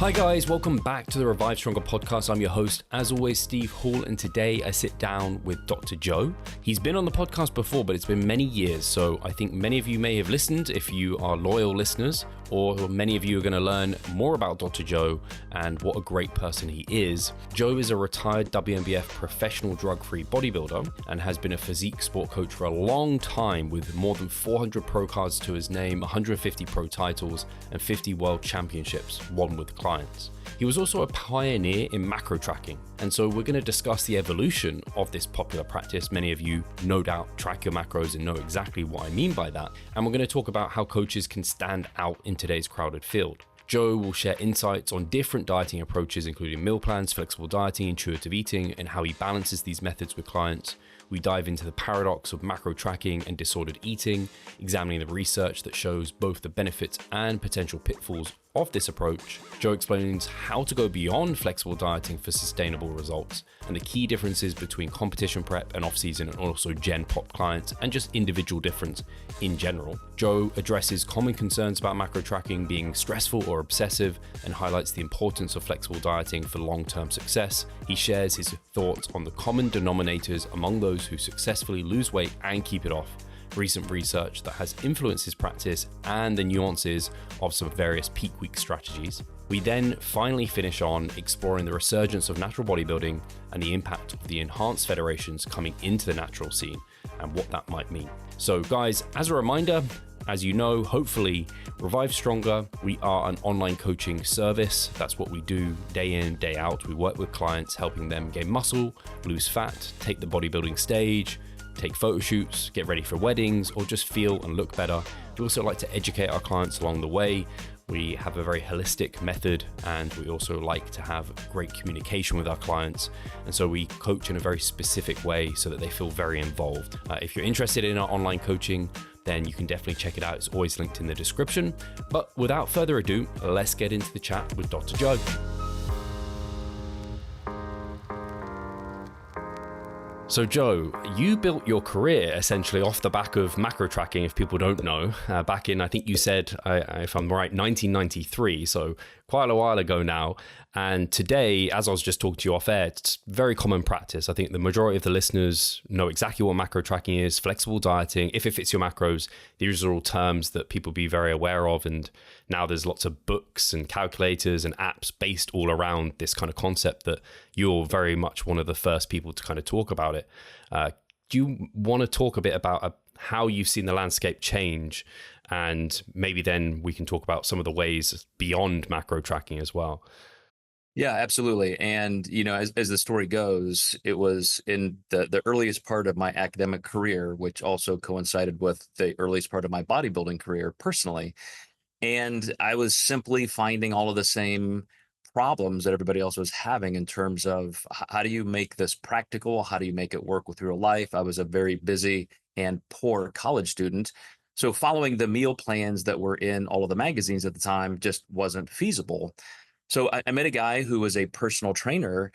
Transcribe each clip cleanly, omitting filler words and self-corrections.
Hi guys, welcome back to the Revive Stronger podcast. I'm your host, as always, Steve Hall, and today I sit down with Dr. Joe. He's been on the podcast before, but it's been many years, so I think many of you may have listened if you are loyal listeners, or many of you are going to learn more about Dr. Joe and what a great person he is. Joe is a retired WNBF professional drug-free bodybuilder and has been a physique sport coach for a long time with more than 400 pro cards to his name, 150 pro titles, and 50 world championships won with clients. He was also a pioneer in macro tracking, and so we're going to discuss the evolution of this popular practice. Many of you no doubt track your macros and know exactly what I mean by that, and we're going to talk about how coaches can stand out in today's crowded field. Joe will share insights on different dieting approaches, including meal plans, flexible dieting, intuitive eating, and how he balances these methods with clients. We dive into the paradox of macro tracking and disordered eating, examining the research that shows both the benefits and potential pitfalls of this approach. Joe explains how to go beyond flexible dieting for sustainable results and the key differences between competition prep and off-season and also Gen Pop clients and just individual difference in general. Joe addresses common concerns about macro tracking being stressful or obsessive and highlights the importance of flexible dieting for long-term success. He shares his thoughts on the common denominators among those who successfully lose weight and keep it off, recent research that has influenced his practice, and the nuances of some various peak week strategies. We then finally finish on exploring the resurgence of natural bodybuilding and the impact of the enhanced federations coming into the natural scene and what that might mean. So guys, as a reminder, as you know, hopefully, Revive Stronger, we are an online coaching service. That's what we do day in, day out. We work with clients, helping them gain muscle, lose fat, take the bodybuilding stage, take photo shoots, get ready for weddings, or just feel and look better. We also like to educate our clients along the way. We have a very holistic method, and we also like to have great communication with our clients. And so we coach in a very specific way so that they feel very involved. If you're interested in our online coaching, then you can definitely check it out. It's always linked in the description. But without further ado, let's get into the chat with Dr. Joe. So Joe, you built your career essentially off the back of macro tracking, if people don't know, back in, I think you said, if I'm right, 1993, so quite a while ago now. And today, as I was just talking to you off air, it's very common practice. I think the majority of the listeners know exactly what macro tracking is, flexible dieting, if it fits your macros. These are all terms that people be very aware of. And now there's lots of books and calculators and apps based all around this kind of concept that you're very much one of the first people to kind of talk about it. Do you want to talk a bit about how you've seen the landscape change? And maybe then we can talk about some of the ways beyond macro tracking as well. Yeah, absolutely. And, you know, as the story goes, it was in the earliest part of my academic career, which also coincided with the earliest part of my bodybuilding career personally. And I was simply finding all of the same problems that everybody else was having in terms of how do you make this practical? How do you make it work with real life? I was a very busy and poor college student. So following the meal plans that were in all of the magazines at the time just wasn't feasible. So I met a guy who was a personal trainer,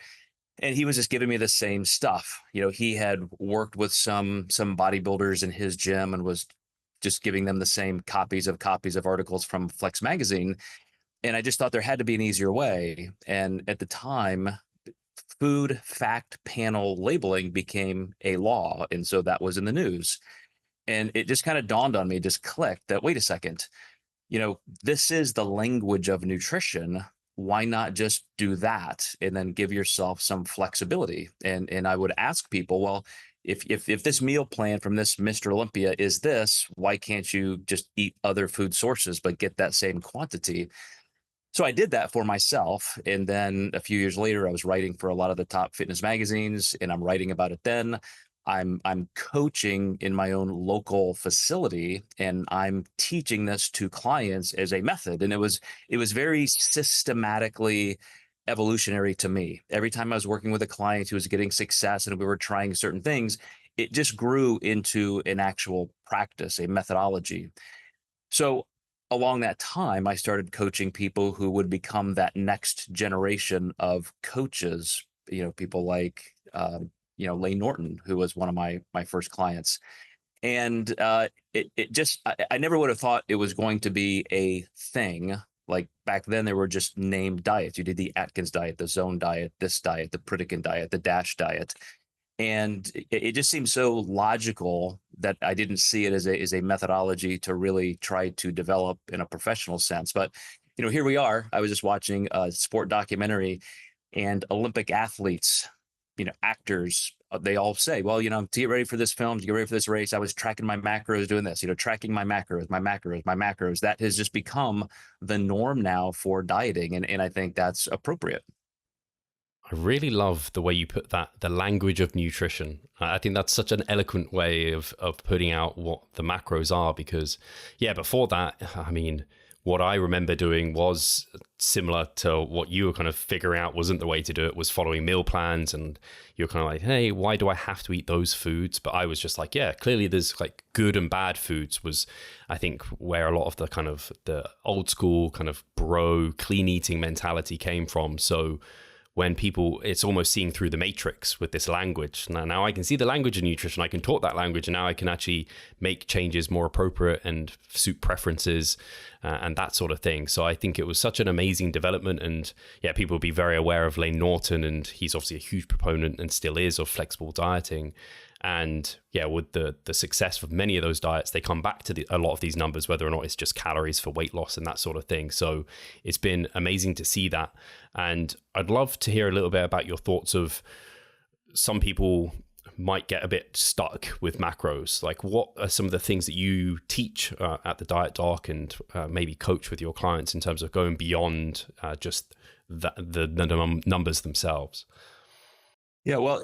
and he was just giving me the same stuff. You know, he had worked with some bodybuilders in his gym and was just giving them the same copies of articles from Flex magazine. And I just thought there had to be an easier way. And at the time, food fact panel labeling became a law. And so that was in the news. And it just kind of dawned on me, just clicked that, wait a second, you know, this is the language of nutrition. Why not just do that and then give yourself some flexibility? And I would ask people, well, if this meal plan from this Mr. Olympia is this, why can't you just eat other food sources but get that same quantity? So I did that for myself. And then a few years later, I was writing for a lot of the top fitness magazines, and I'm writing about it then. I'm coaching in my own local facility, and I'm teaching this to clients as a method. And it was very systematically evolutionary to me. Every time I was working with a client who was getting success and we were trying certain things, it just grew into an actual practice, a methodology. So along that time, I started coaching people who would become that next generation of coaches, you know, people like, Lane Norton, who was one of my first clients. And I never would have thought it was going to be a thing Like back then, there were just named diets. You did the Atkins diet, the Zone diet, this diet, the Pritikin diet, the DASH diet. And it just seems so logical that I didn't see it as a methodology to really try to develop in a professional sense. But, here we are. I was just watching a sport documentary, and Olympic athletes, actors, they all say, well, to get ready for this film, to get ready for this race, I was tracking my macros doing this, tracking my macros. That has just become the norm now for dieting. And I think that's appropriate. I really love the way you put that, the language of nutrition. I think that's such an eloquent way of putting out what the macros are, because, yeah, before that, I mean, what I remember doing was similar to what you were kind of figuring out wasn't the way to do it, was following meal plans. And you're kind of like, hey, why do I have to eat those foods? But I was just like, yeah, clearly there's like good and bad foods, was I think where a lot of the kind of the old school kind of bro clean eating mentality came from. So when people, it's almost seeing through the matrix with this language. Now I can see the language of nutrition. I can talk that language, and now I can actually make changes more appropriate and suit preferences and that sort of thing. So I think it was such an amazing development. And yeah, people will be very aware of Lane Norton, and he's obviously a huge proponent and still is of flexible dieting. And yeah, with the success of many of those diets, they come back to a lot of these numbers, whether or not it's just calories for weight loss and that sort of thing. So it's been amazing to see that. And I'd love to hear a little bit about your thoughts of, some people might get a bit stuck with macros. Like, what are some of the things that you teach at the Diet Doc, and maybe coach with your clients in terms of going beyond just the numbers themselves? Yeah, well,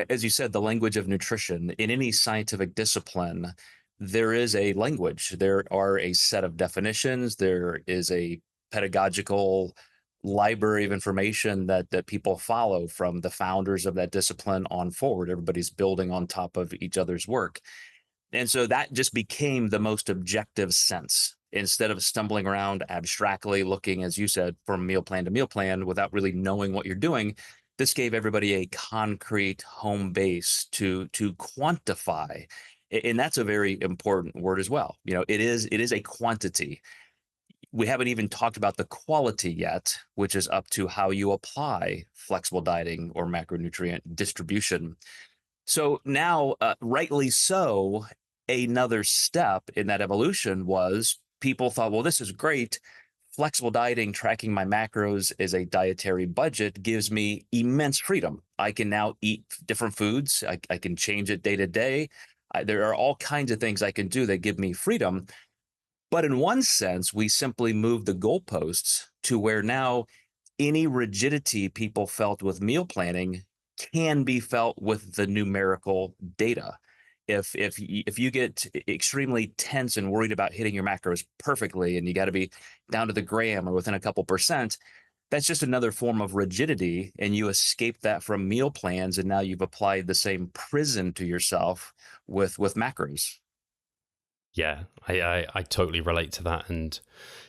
as you said, the language of nutrition in any scientific discipline, there is a language. There are a set of definitions. There is a pedagogical library of information that people follow from the founders of that discipline on forward. Everybody's building on top of each other's work. And so that just became the most objective sense. Instead of stumbling around abstractly looking, as you said, from meal plan to meal plan without really knowing what you're doing, this gave everybody a concrete home base to quantify. And that's a very important word as well. It is a quantity. We haven't even talked about the quality yet, which is up to how you apply flexible dieting or macronutrient distribution. So now, rightly so, another step in that evolution was people thought, well, this is great. Flexible dieting, tracking my macros as a dietary budget, gives me immense freedom. I can now eat different foods. I can change it day to day. There are all kinds of things I can do that give me freedom. But in one sense, we simply moved the goalposts to where now any rigidity people felt with meal planning can be felt with the numerical data. If you get extremely tense and worried about hitting your macros perfectly, and you got to be down to the gram or within a couple percent, that's just another form of rigidity, and you escape that from meal plans, and now you've applied the same prison to yourself with macros. Yeah, I totally relate to that. And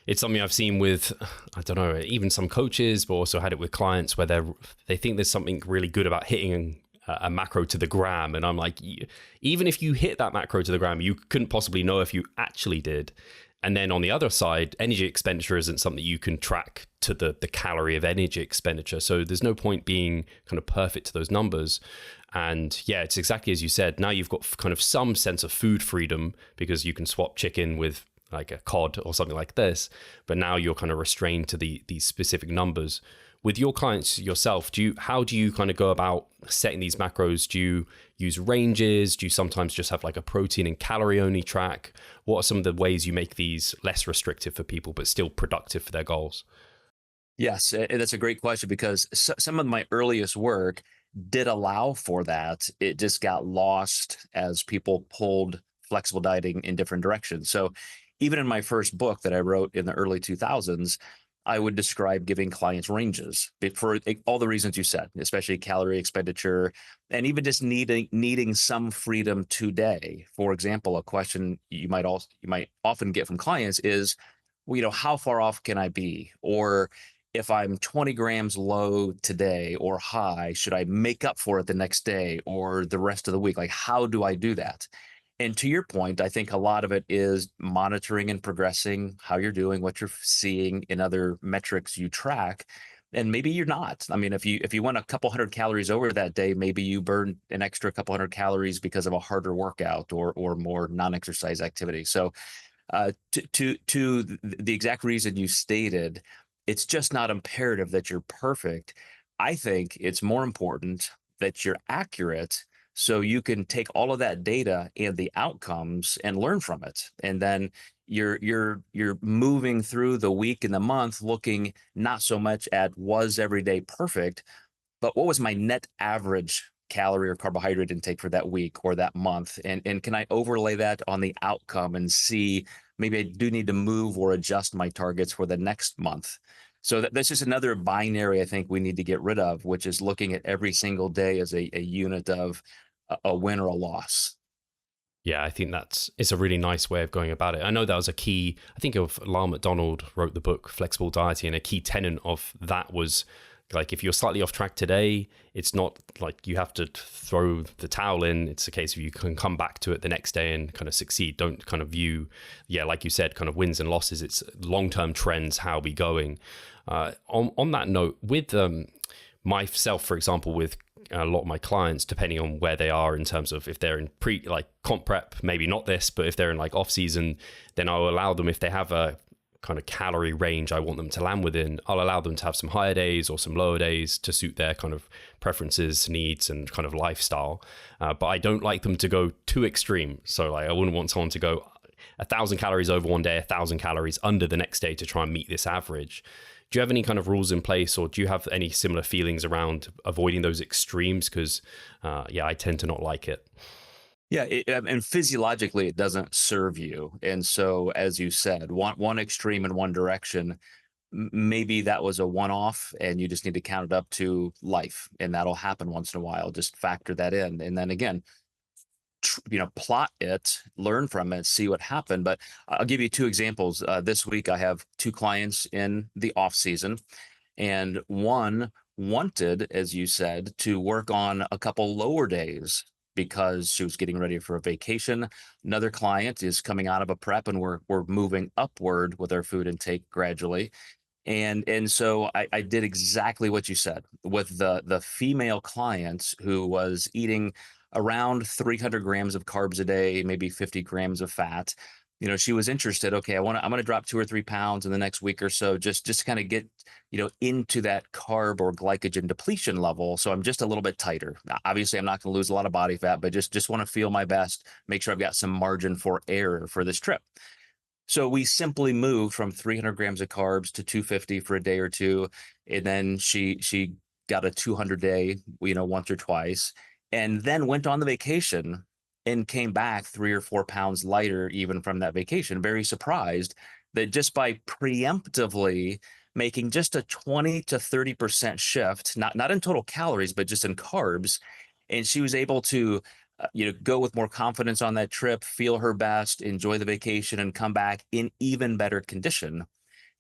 it's something I've seen with, I don't know, even some coaches, but also had it with clients where they think there's something really good about hitting a macro to the gram. And I'm like, even if you hit that macro to the gram, you couldn't possibly know if you actually did. And then on the other side, energy expenditure isn't something you can track to the calorie of energy expenditure. So there's no point being kind of perfect to those numbers. And yeah, it's exactly as you said. Now you've got kind of some sense of food freedom because you can swap chicken with like a cod or something like this. But now you're kind of restrained to these specific numbers. With your clients yourself, how do you kind of go about setting these macros? Do you use ranges? Do you sometimes just have like a protein and calorie only track? What are some of the ways you make these less restrictive for people, but still productive for their goals? Yes, that's a great question, because some of my earliest work did allow for that. It just got lost as people pulled flexible dieting in different directions. So even in my first book that I wrote in the early 2000s, I would describe giving clients ranges for all the reasons you said, especially calorie expenditure, and even just needing some freedom today. For example, a question you might often get from clients is, well, how far off can I be? Or if I'm 20 grams low today or high, should I make up for it the next day or the rest of the week? Like, how do I do that? And to your point, I think a lot of it is monitoring and progressing how you're doing, what you're seeing in other metrics you track. And maybe you're not. I mean, if you went a couple hundred calories over that day, maybe you burned an extra couple hundred calories because of a harder workout or more non-exercise activity. So to the exact reason you stated, it's just not imperative that you're perfect. I think it's more important that you're accurate so you can take all of that data and the outcomes and learn from it. And then you're moving through the week and the month looking not so much at was every day perfect, but what was my net average calorie or carbohydrate intake for that week or that month? And can I overlay that on the outcome and see maybe I do need to move or adjust my targets for the next month? So that's just another binary I think we need to get rid of, which is looking at every single day as a unit of a win or a loss. Yeah, I think it's a really nice way of going about it. I know that was a key, I think of Lyle McDonald wrote the book Flexible Dieting, and a key tenet of that was like, if you're slightly off track today, it's not like you have to throw the towel in. It's a case of you can come back to it the next day and kind of succeed. Don't kind of view, like you said, kind of wins and losses. It's long-term trends, how we going. On that note, with myself, for example, with a lot of my clients, depending on where they are in terms of if they're in comp prep, maybe not this, but if they're in like off season, then I'll allow them, if they have a kind of calorie range I want them to land within, I'll allow them to have some higher days or some lower days to suit their kind of preferences, needs, and kind of lifestyle. But I don't like them to go too extreme. So like, I wouldn't want someone to go 1,000 calories over one day, 1,000 calories under the next day to try and meet this average. Do you have any kind of rules in place, or do you have any similar feelings around avoiding those extremes? Because I tend to not like it. Yeah, and physiologically, it doesn't serve you. And so, as you said, one extreme in one direction, maybe that was a one-off, and you just need to count it up to life, and that'll happen once in a while. Just factor that in, and then again, plot it, learn from it, see what happened. But I'll give you two examples. This week, I have two clients in the off season, and one wanted, as you said, to work on a couple lower days because she was getting ready for a vacation. Another client is coming out of a prep, and we're moving upward with our food intake gradually. And so I did exactly what you said with the female client who was eating around 300 grams of carbs a day, maybe 50 grams of fat. She was interested. Okay, I'm going to drop 2 or 3 pounds in the next week or so, just to kind of get, into that carb or glycogen depletion level. So I'm just a little bit tighter. Obviously, I'm not going to lose a lot of body fat, but just want to feel my best, make sure I've got some margin for error for this trip. So we simply moved from 300 grams of carbs to 250 for a day or two. And then she got a 200 day, once or twice, and then went on the vacation and came back 3 or 4 pounds lighter, even from that vacation. Very surprised that just by preemptively making just a 20 to 30% shift, not in total calories, but just in carbs. And she was able to, go with more confidence on that trip, feel her best, enjoy the vacation, and come back in even better condition.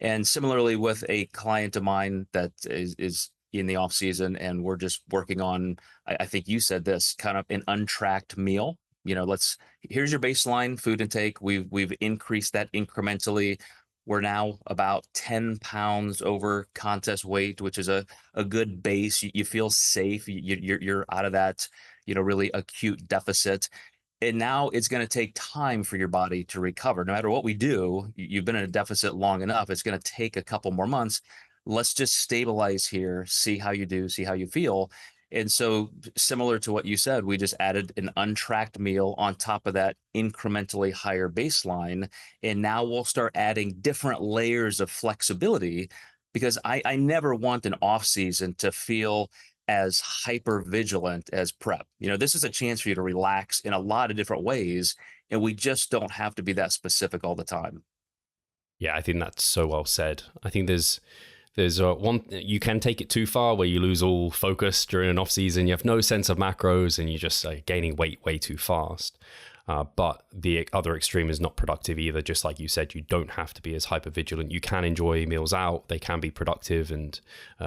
And similarly with a client of mine that is in the off season, and we're just working on, I think you said this, kind of an untracked meal. Here's your baseline food intake. We've increased that incrementally. We're now about 10 pounds over contest weight, which is a good base. You feel safe. You're out of that, really acute deficit. And now it's going to take time for your body to recover. No matter what we do, you've been in a deficit long enough. It's going to take a couple more months. Let's just stabilize here, see how you do, see how you feel. And so similar to what you said, we just added an untracked meal on top of that incrementally higher baseline. And now we'll start adding different layers of flexibility, because I never want an off season to feel as hyper vigilant as prep. This is a chance for you to relax in a lot of different ways, and we just don't have to be that specific all the time. Yeah, I think that's so well said. I think there's one, you can take it too far where you lose all focus during an off season. You have no sense of macros, and you just gaining weight way too fast. But the other extreme is not productive either. Just like you said, you don't have to be as hyper vigilant. You can enjoy meals out. They can be productive and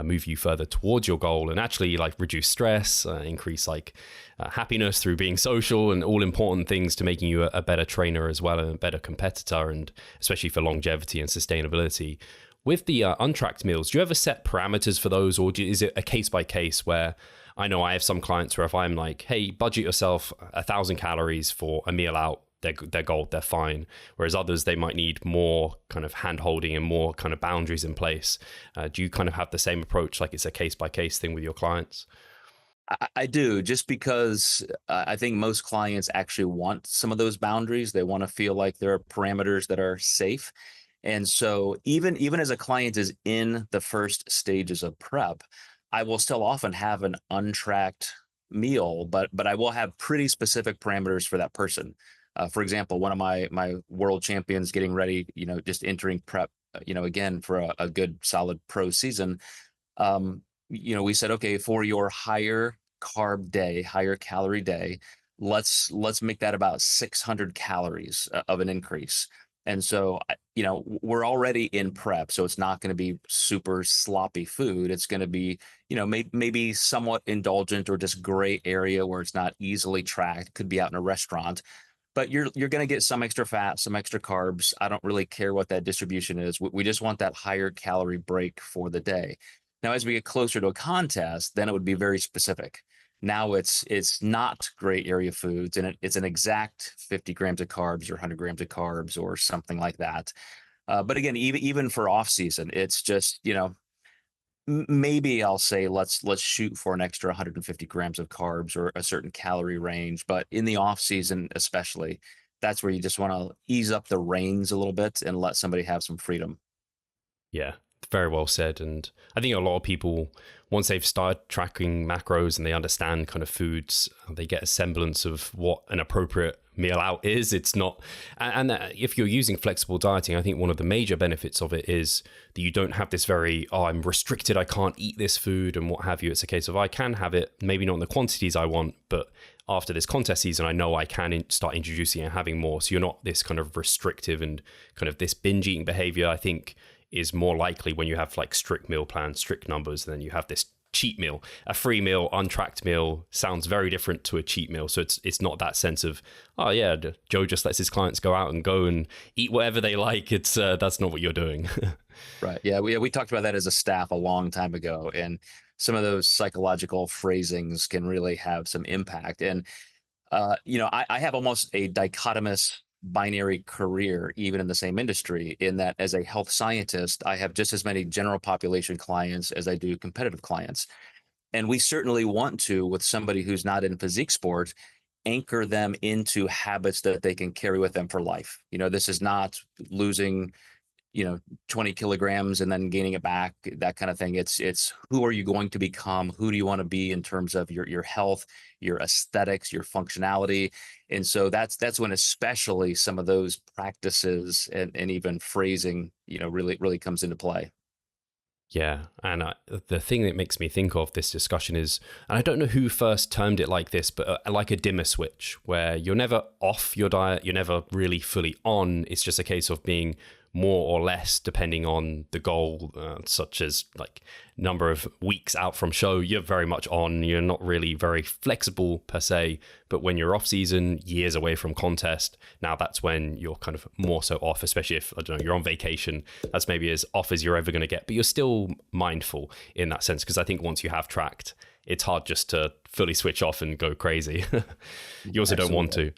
move you further towards your goal, and actually like reduce stress, increase like happiness through being social, and all important things to making you a better trainer as well, and a better competitor, and especially for longevity and sustainability. With the untracked meals, do you ever set parameters for those, or is it a case by case where I know I have some clients where if I'm like, hey, budget yourself 1,000 calories for a meal out, they're gold, they're fine. Whereas others, they might need more kind of hand holding and more kind of boundaries in place. Do you kind of have the same approach, like it's a case by case thing with your clients? I do, just because I think most clients actually want some of those boundaries. They want to feel like there are parameters that are safe. And so even as a client is in the first stages of prep, I will still often have an untracked meal, but I will have pretty specific parameters for that person. For example, one of my world champions getting ready, just entering prep, again for a good solid pro season. We said, okay, for your higher carb day, higher calorie day, let's make that about 600 calories of an increase. And so, we're already in prep, so it's not going to be super sloppy food. It's going to be, maybe somewhat indulgent or just gray area where it's not easily tracked. Could be out in a restaurant, but you're going to get some extra fat, some extra carbs. I don't really care what that distribution is. We just want that higher calorie break for the day. Now, as we get closer to a contest, then it would be very specific. Now it's not gray area foods, and it's an exact 50 grams of carbs or 100 grams of carbs or something like that. But again, even for off season, it's just, maybe I'll say let's shoot for an extra 150 grams of carbs or a certain calorie range. But in the off season, especially, that's where you just want to ease up the reins a little bit and let somebody have some freedom. Yeah, very well said. And I think a lot of people, once they've started tracking macros and they understand kind of foods, they get a semblance of what an appropriate meal out is. It's not, and if you're using flexible dieting, I think one of the major benefits of it is that you don't have this very, I'm restricted, I can't eat this food and what have you. It's a case of I can have it, maybe not in the quantities I want, but after this contest season, I know I can start introducing and having more. So you're not this kind of restrictive and kind of this binge eating behavior, I think, is more likely when you have like strict meal plans, strict numbers, and then you have this cheat meal. A free meal, untracked meal sounds very different to a cheat meal. So it's not that sense of, oh yeah, Joe just lets his clients go out and go and eat whatever they like. It's that's not what you're doing. Right. Yeah. We talked about that as a staff a long time ago, and some of those psychological phrasings can really have some impact. And I have almost a dichotomous binary career, even in the same industry, in that as a health scientist, I have just as many general population clients as I do competitive clients. And we certainly want to, with somebody who's not in physique sport, anchor them into habits that they can carry with them for life. This is not losing 20 kilograms and then gaining it back, that kind of thing. It's who are you going to become? Who do you want to be in terms of your health, your aesthetics, your functionality? And so that's when especially some of those practices and even phrasing, really comes into play. Yeah, and the thing that makes me think of this discussion is, and I don't know who first termed it like this, but like a dimmer switch, where you're never off your diet, you're never really fully on. It's just a case of being more or less depending on the goal, such as like number of weeks out from show. You're very much on, you're not really very flexible per se, but when you're off season, years away from contest, now that's when you're kind of more so off, especially if, I don't know, you're on vacation. That's maybe as off as you're ever going to get, but you're still mindful in that sense, because I think once you have tracked, it's hard just to fully switch off and go crazy. You also don't want to.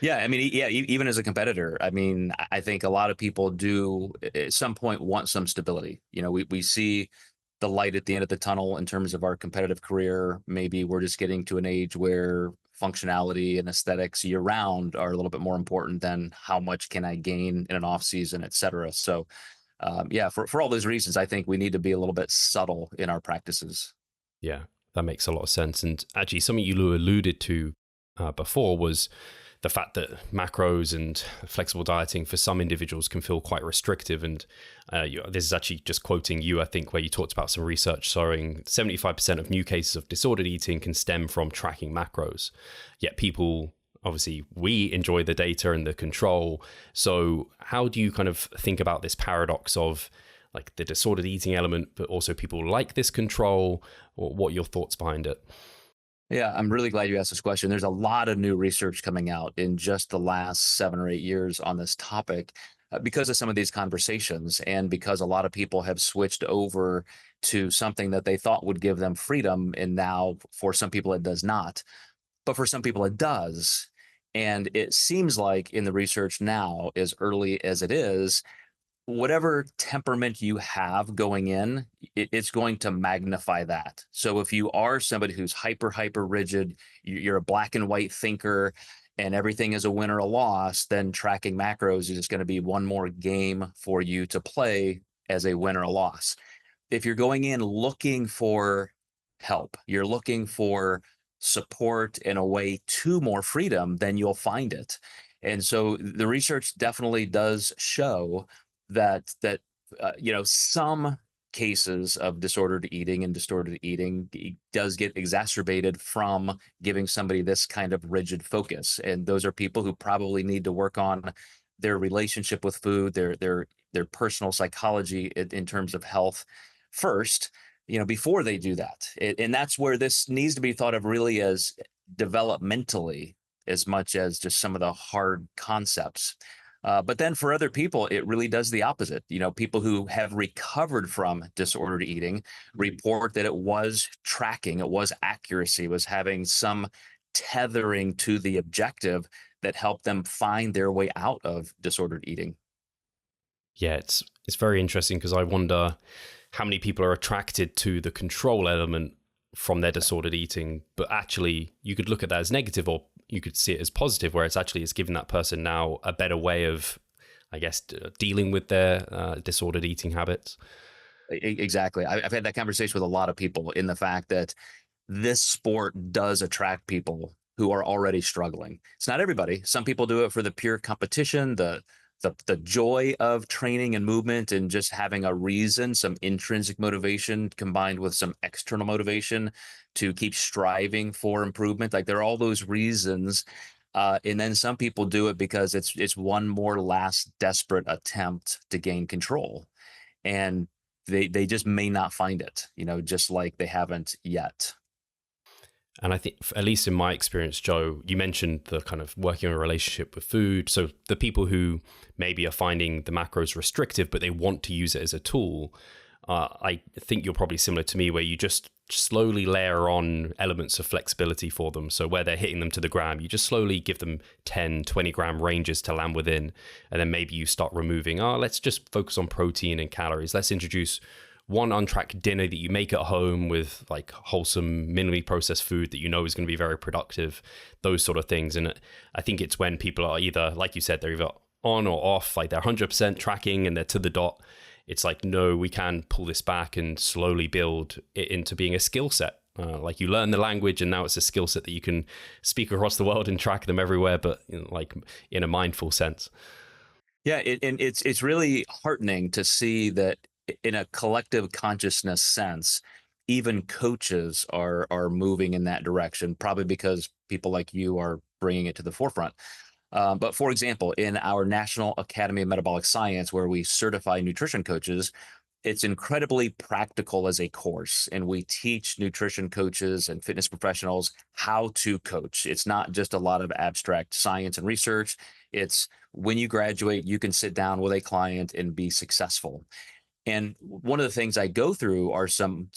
Yeah, I mean, yeah, even as a competitor, I mean, I think a lot of people do at some point want some stability. We see the light at the end of the tunnel in terms of our competitive career. Maybe we're just getting to an age where functionality and aesthetics year round are a little bit more important than how much can I gain in an off season, et cetera. So yeah, for all those reasons, I think we need to be a little bit subtle in our practices. Yeah, that makes a lot of sense. And actually something you alluded to before was the fact that macros and flexible dieting for some individuals can feel quite restrictive. And this is actually just quoting you, I think, where you talked about some research showing 75% of new cases of disordered eating can stem from tracking macros. Yet people obviously we enjoy the data and the control. So how do you kind of think about this paradox of like the disordered eating element, but also people like this control, or what are your thoughts behind it? Yeah, I'm really glad you asked this question. There's a lot of new research coming out in just the last 7 or 8 years on this topic because of some of these conversations, and because a lot of people have switched over to something that they thought would give them freedom. And now, for some people, it does not. But for some people, it does. And it seems like in the research now, as early as it is, whatever temperament you have going in, it's going to magnify that. So if you are somebody who's hyper rigid, you're a black and white thinker, and everything is a win or a loss, then tracking macros is just going to be one more game for you to play as a win or a loss. If you're going in looking for help, you're looking for support and a way to more freedom, then you'll find it. And so the research definitely does show that some cases of disordered eating and distorted eating does get exacerbated from giving somebody this kind of rigid focus. And those are people who probably need to work on their relationship with food, their personal psychology in terms of health first, before they do that. And that's where this needs to be thought of really as developmentally, as much as just some of the hard concepts. But then for other people, it really does the opposite. People who have recovered from disordered eating report that it was tracking, it was accuracy, was having some tethering to the objective that helped them find their way out of disordered eating. Yeah, it's very interesting because I wonder how many people are attracted to the control element from their disordered eating, but actually you could look at that as negative, or you could see it as positive, where it's giving that person now a better way of, I guess, dealing with their disordered eating habits. Exactly. I've had that conversation with a lot of people, in the fact that this sport does attract people who are already struggling. It's not everybody. Some people do it for the pure competition, the joy of training and movement, and just having a reason, some intrinsic motivation combined with some external motivation to keep striving for improvement. Like, there are all those reasons. And then some people do it because it's one more last desperate attempt to gain control. And they just may not find it, just like they haven't yet. And I think, at least in my experience, Joe, you mentioned the kind of working on a relationship with food. So the people who maybe are finding the macros restrictive, but they want to use it as a tool, I think you're probably similar to me, where you just slowly layer on elements of flexibility for them. So where they're hitting them to the gram, you just slowly give them 10, 20 gram ranges to land within. And then maybe you start removing, let's just focus on protein and calories. Let's introduce one untracked dinner that you make at home with like wholesome, minimally processed food that you know is going to be very productive, those sort of things. And I think it's when people are either, like you said, they're either on or off, like they're 100% tracking and they're to the dot. It's like, no, we can pull this back and slowly build it into being a skill set. Like, you learn the language and now it's a skill set that you can speak across the world and track them everywhere, but like in a mindful sense. Yeah, and it's really heartening to see that in a collective consciousness sense, even coaches are moving in that direction, probably because people like you are bringing it to the forefront. But for example, in our National Academy of Metabolic Science, where we certify nutrition coaches, it's incredibly practical as a course, and we teach nutrition coaches and fitness professionals how to coach. It's not just a lot of abstract science and research. It's, when you graduate, you can sit down with a client and be successful. And one of the things I go through are some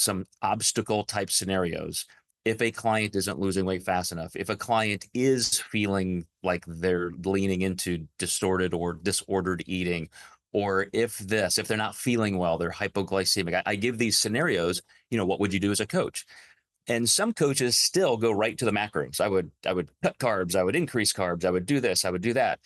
obstacle type scenarios. If a client isn't losing weight fast enough, if a client is feeling like they're leaning into distorted or disordered eating, or if they're not feeling well, they're hypoglycemic, I give these scenarios, what would you do as a coach? And some coaches still go right to the macros. I would cut carbs, I would increase carbs, I would do this, I would do that.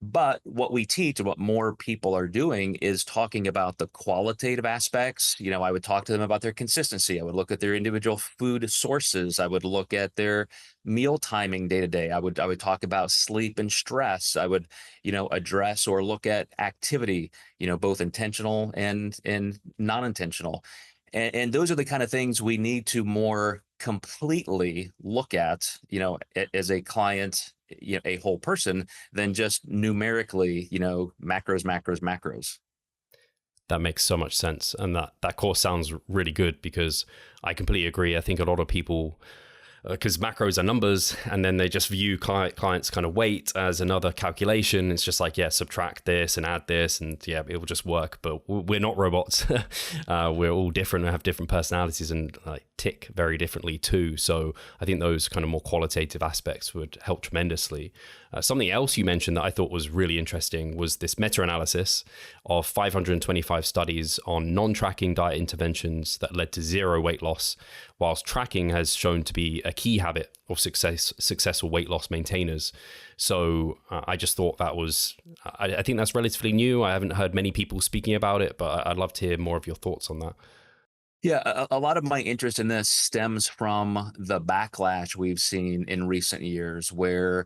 But what we teach and what more people are doing is talking about the qualitative aspects. I would talk to them about their consistency. I would look at their individual food sources. I would look at their meal timing day to day. I would talk about sleep and stress. I would, address or look at activity, both intentional and non-intentional. And those are the kind of things we need to more completely look at, as a client, a whole person, than just numerically, macros, macros, macros. That makes so much sense. And that course sounds really good, because I completely agree. I think a lot of people, because macros are numbers, and then they just view clients' kind of weight as another calculation. It's just like, yeah, subtract this and add this, and yeah, it will just work. But we're not robots. We're all different and have different personalities, and tick very differently too. So I think those kind of more qualitative aspects would help tremendously. Something else you mentioned that I thought was really interesting was this meta-analysis of 525 studies on non-tracking diet interventions that led to zero weight loss, whilst tracking has shown to be a key habit of successful weight loss maintainers. So I just thought that was, I think that's relatively new. I haven't heard many people speaking about it, but I'd love to hear more of your thoughts on that. Yeah, a lot of my interest in this stems from the backlash we've seen in recent years, where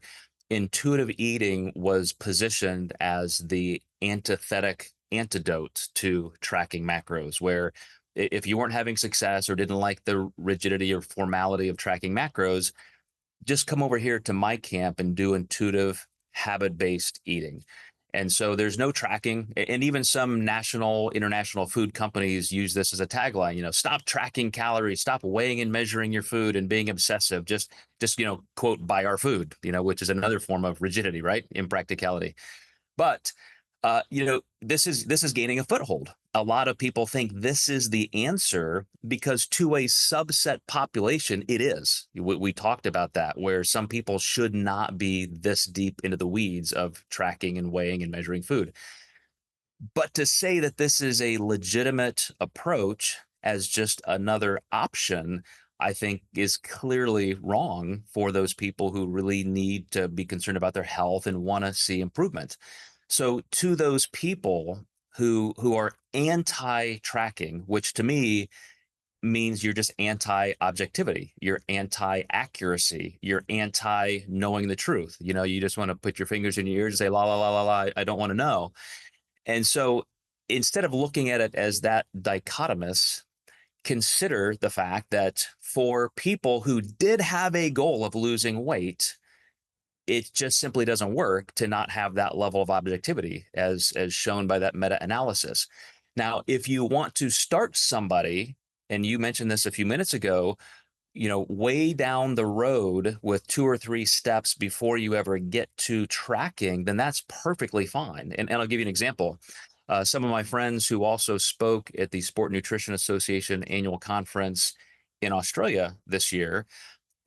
intuitive eating was positioned as the antithetic antidote to tracking macros, where if you weren't having success or didn't like the rigidity or formality of tracking macros, just come over here to my camp and do intuitive habit-based eating. And so there's no tracking. And even some national, international food companies use this as a tagline, stop tracking calories, stop weighing and measuring your food and being obsessive. Just, quote, buy our food, which is another form of rigidity, right? Impracticality. But this is gaining a foothold. A lot of people think this is the answer because to a subset population, it is. We talked about that, where some people should not be this deep into the weeds of tracking and weighing and measuring food. But to say that this is a legitimate approach as just another option, I think is clearly wrong for those people who really need to be concerned about their health and want to see improvement. So to those people who are anti-tracking, which to me means you're just anti-objectivity, you're anti-accuracy, you're anti-knowing the truth. You just want to put your fingers in your ears and say, la, la, la, la, la, I don't want to know. And so instead of looking at it as that dichotomous, consider the fact that for people who did have a goal of losing weight, it just simply doesn't work to not have that level of objectivity as shown by that meta-analysis. Now, if you want to start somebody, and you mentioned this a few minutes ago, way down the road with 2 or 3 steps before you ever get to tracking, then that's perfectly fine. And I'll give you an example. Some of my friends who also spoke at the Sport Nutrition Association annual conference in Australia this year,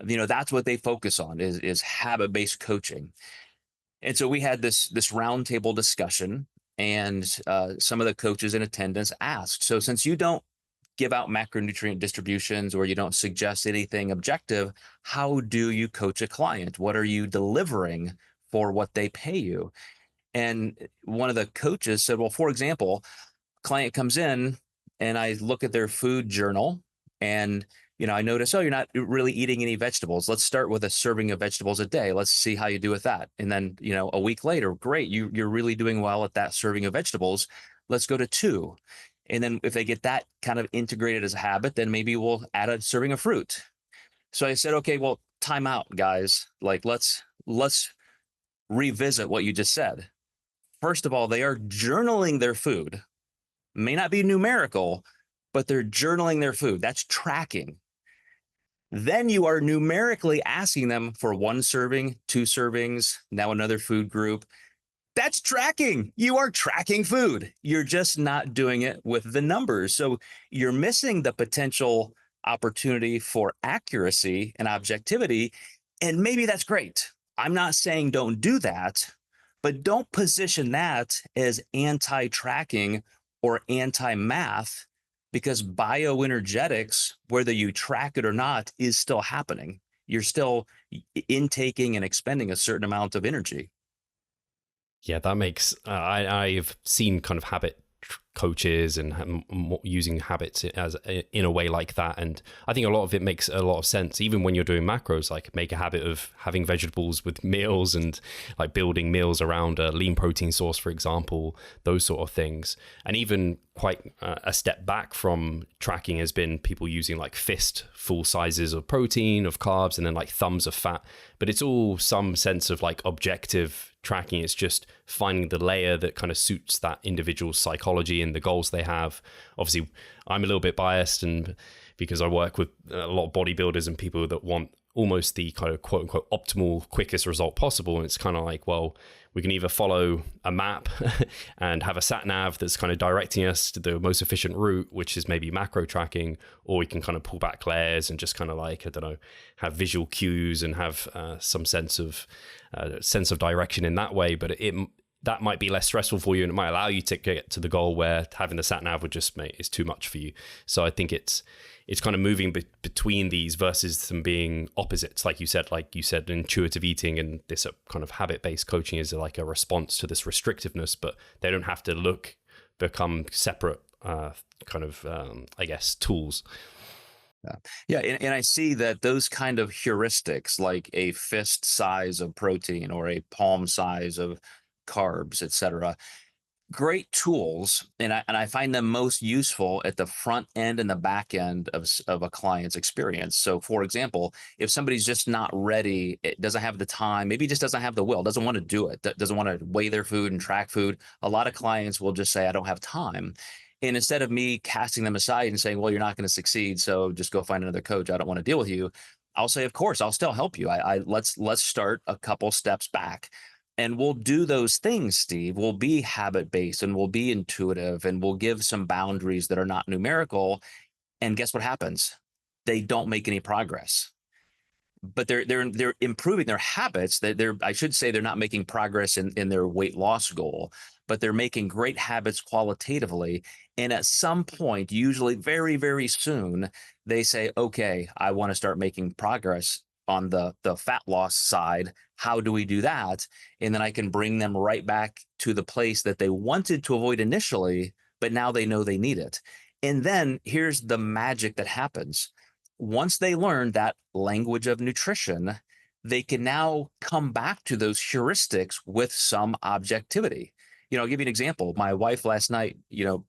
that's what they focus on is habit-based coaching. And so we had this roundtable discussion, and some of the coaches in attendance asked, so since you don't give out macronutrient distributions or you don't suggest anything objective, how do you coach a client? What are you delivering for what they pay you? And one of the coaches said, well, for example, client comes in and I look at their food journal, and I notice, oh, you're not really eating any vegetables. Let's start with a serving of vegetables a day. Let's see how you do with that. And then, a week later, great, you're really doing well at that serving of vegetables. Let's go to 2. And then if they get that kind of integrated as a habit, then maybe we'll add a serving of fruit. So I said, okay, well, time out, guys. Like, let's revisit what you just said. First of all, they are journaling their food. May not be numerical, but they're journaling their food. That's tracking. Then you are numerically asking them for 1 serving, 2 servings, now another food group. That's tracking. You are tracking food. You're just not doing it with the numbers. So you're missing the potential opportunity for accuracy and objectivity. And maybe that's great. I'm not saying don't do that, but don't position that as anti-tracking or anti-math, because bioenergetics, whether you track it or not, is still happening. You're still intaking and expending a certain amount of energy. Yeah, that makes, I've seen kind of habit coaches and using habits as in a way like that. And I think a lot of it makes a lot of sense, even when you're doing macros, like make a habit of having vegetables with meals and like building meals around a lean protein source, for example, those sort of things. And even quite a step back from tracking has been people using like fist full sizes of protein, of carbs, and then like thumbs of fat. But it's all some sense of like objective tracking. It's just finding the layer that kind of suits that individual's psychology and the goals they have. Obviously, I'm a little bit biased, and because I work with a lot of bodybuilders and people that want almost the kind of quote unquote optimal, quickest result possible. And it's kind of like, well, we can either follow a map and have a sat nav that's kind of directing us to the most efficient route, which is maybe macro tracking, or we can kind of pull back layers and just kind of like, I don't know, have visual cues and have some sense of direction in that way. But that might be less stressful for you, and it might allow you to get to the goal where having the sat nav would just is too much for you. So I think it's kind of moving between these versus them being opposites. Like you said, intuitive eating and this kind of habit-based coaching is like a response to this restrictiveness, but they don't have to become separate I guess, tools. Yeah. And I see that those kind of heuristics, like a fist size of protein or a palm size of carbs, etc., great tools, and I find them most useful at the front end and the back end of a client's experience. So, for example, if somebody's just not ready, it doesn't have the time, maybe just doesn't have the will, doesn't want to do it, doesn't want to weigh their food and track food. A lot of clients will just say, I don't have time. And instead of me casting them aside and saying, well, you're not going to succeed, so just go find another coach, I don't want to deal with you, I'll say, of course, I'll still help you. Let's start a couple steps back. And we'll do those things, Steve. We'll be habit-based and we'll be intuitive and we'll give some boundaries that are not numerical. And guess what happens? They don't make any progress. But they're improving their habits. I should say they're not making progress in their weight loss goal, but they're making great habits qualitatively. And at some point, usually very, very soon, they say, okay, I want to start making progress on the fat loss side. How do we do that? And then I can bring them right back to the place that they wanted to avoid initially, but now they know they need it. And then here's the magic that happens. Once they learn that language of nutrition, they can now come back to those heuristics with some objectivity. I'll give you an example. My wife last night,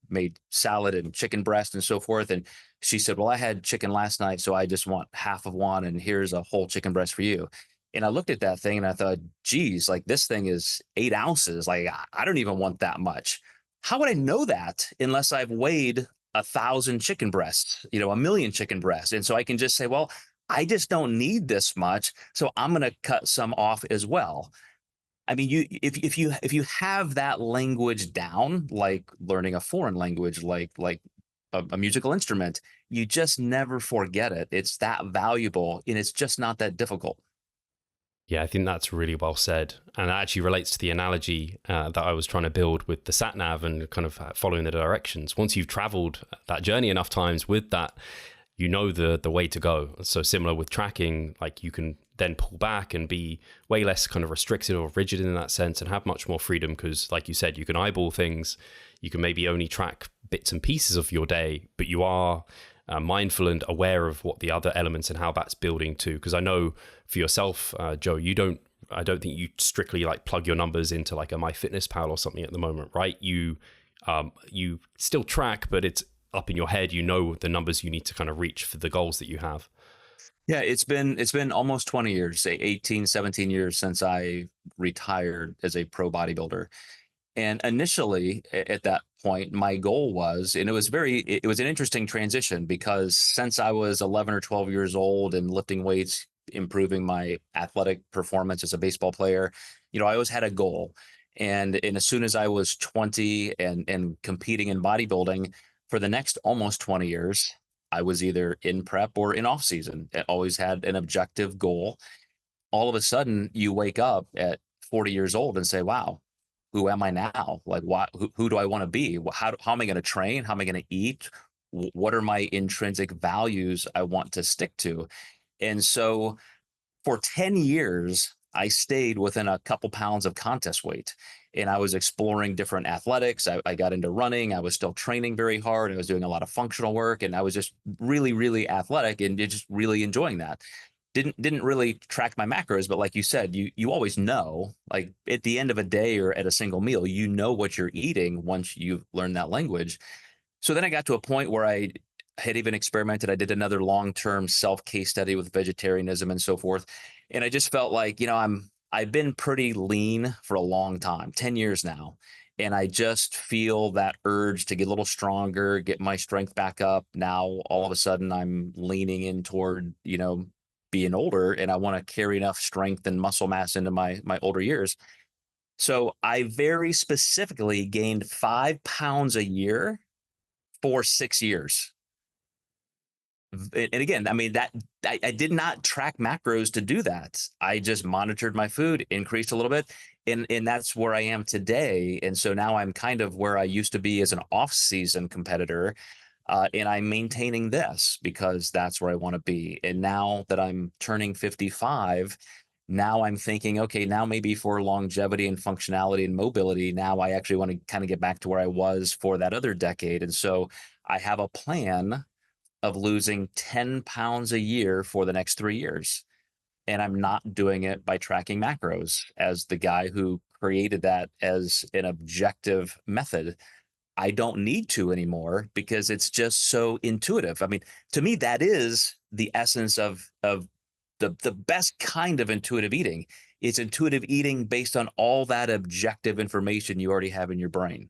made salad and chicken breast and so forth. And she said, well, I had chicken last night, so I just want half of one, and here's a whole chicken breast for you. And I looked at that thing and I thought, geez, like this thing is 8 ounces. Like I don't even want that much. How would I know that unless I've weighed 1,000 chicken breasts, 1,000,000 chicken breasts? And so I can just say, well, I just don't need this much, so I'm going to cut some off as well. I mean, if you have that language down, like learning a foreign language, like a musical instrument, you just never forget it. It's that valuable, and it's just not that difficult. Yeah, I think that's really well said. And that actually relates to the analogy that I was trying to build with the sat nav and kind of following the directions. Once you've traveled that journey enough times with that, you know the way to go. So similar with tracking, like you can then pull back and be way less kind of restricted or rigid in that sense and have much more freedom because, like you said, you can eyeball things. You can maybe only track bits and pieces of your day, but you are mindful and aware of what the other elements and how that's building too. Because I know for yourself, Joe, I don't think you strictly like plug your numbers into like a MyFitnessPal or something at the moment, right? You still track, but it's up in your head. You know the numbers you need to kind of reach for the goals that you have. Yeah, it's been almost 20 years, say 18, 17 years since I retired as a pro bodybuilder. And initially at that point, my goal was, and it was an interesting transition because since I was 11 or 12 years old and lifting weights, improving my athletic performance as a baseball player, I always had a goal. And as soon as I was 20 and competing in bodybuilding for the next almost 20 years, I was either in prep or in off season. I always had an objective goal. All of a sudden you wake up at 40 years old and say, wow, who am I now? Like, who do I want to be? How am I going to train? How am I going to eat? What are my intrinsic values I want to stick to? And so for 10 years, I stayed within a couple pounds of contest weight. and I was exploring different athletics. I got into running. I was still training very hard. I was doing a lot of functional work, and I was just really, really athletic and just really enjoying that. Didn't really track my macros, but like you said, you always know, like at the end of a day or at a single meal, you know what you're eating once you've learned that language. So then I got to a point where I had even experimented. I did another long-term self case study with vegetarianism and so forth. And I just felt like, I've been pretty lean for a long time, 10 years now. And I just feel that urge to get a little stronger, get my strength back up. Now, all of a sudden, I'm leaning in toward, being older, and I want to carry enough strength and muscle mass into my older years. So I very specifically gained 5 pounds a year for 6 years. And again, I mean, that I did not track macros to do that. I just monitored my food, increased a little bit, and that's where I am today. And so now I'm kind of where I used to be as an off-season competitor, and I'm maintaining this because that's where I want to be. And now that I'm turning 55, now I'm thinking, okay, now maybe for longevity and functionality and mobility, now I actually want to kind of get back to where I was for that other decade. And so I have a plan of losing 10 pounds a year for the next 3 years. And I'm not doing it by tracking macros. As the guy who created that as an objective method, I don't need to anymore because it's just so intuitive. I mean, to me, that is the essence of the best kind of intuitive eating. It's intuitive eating based on all that objective information you already have in your brain.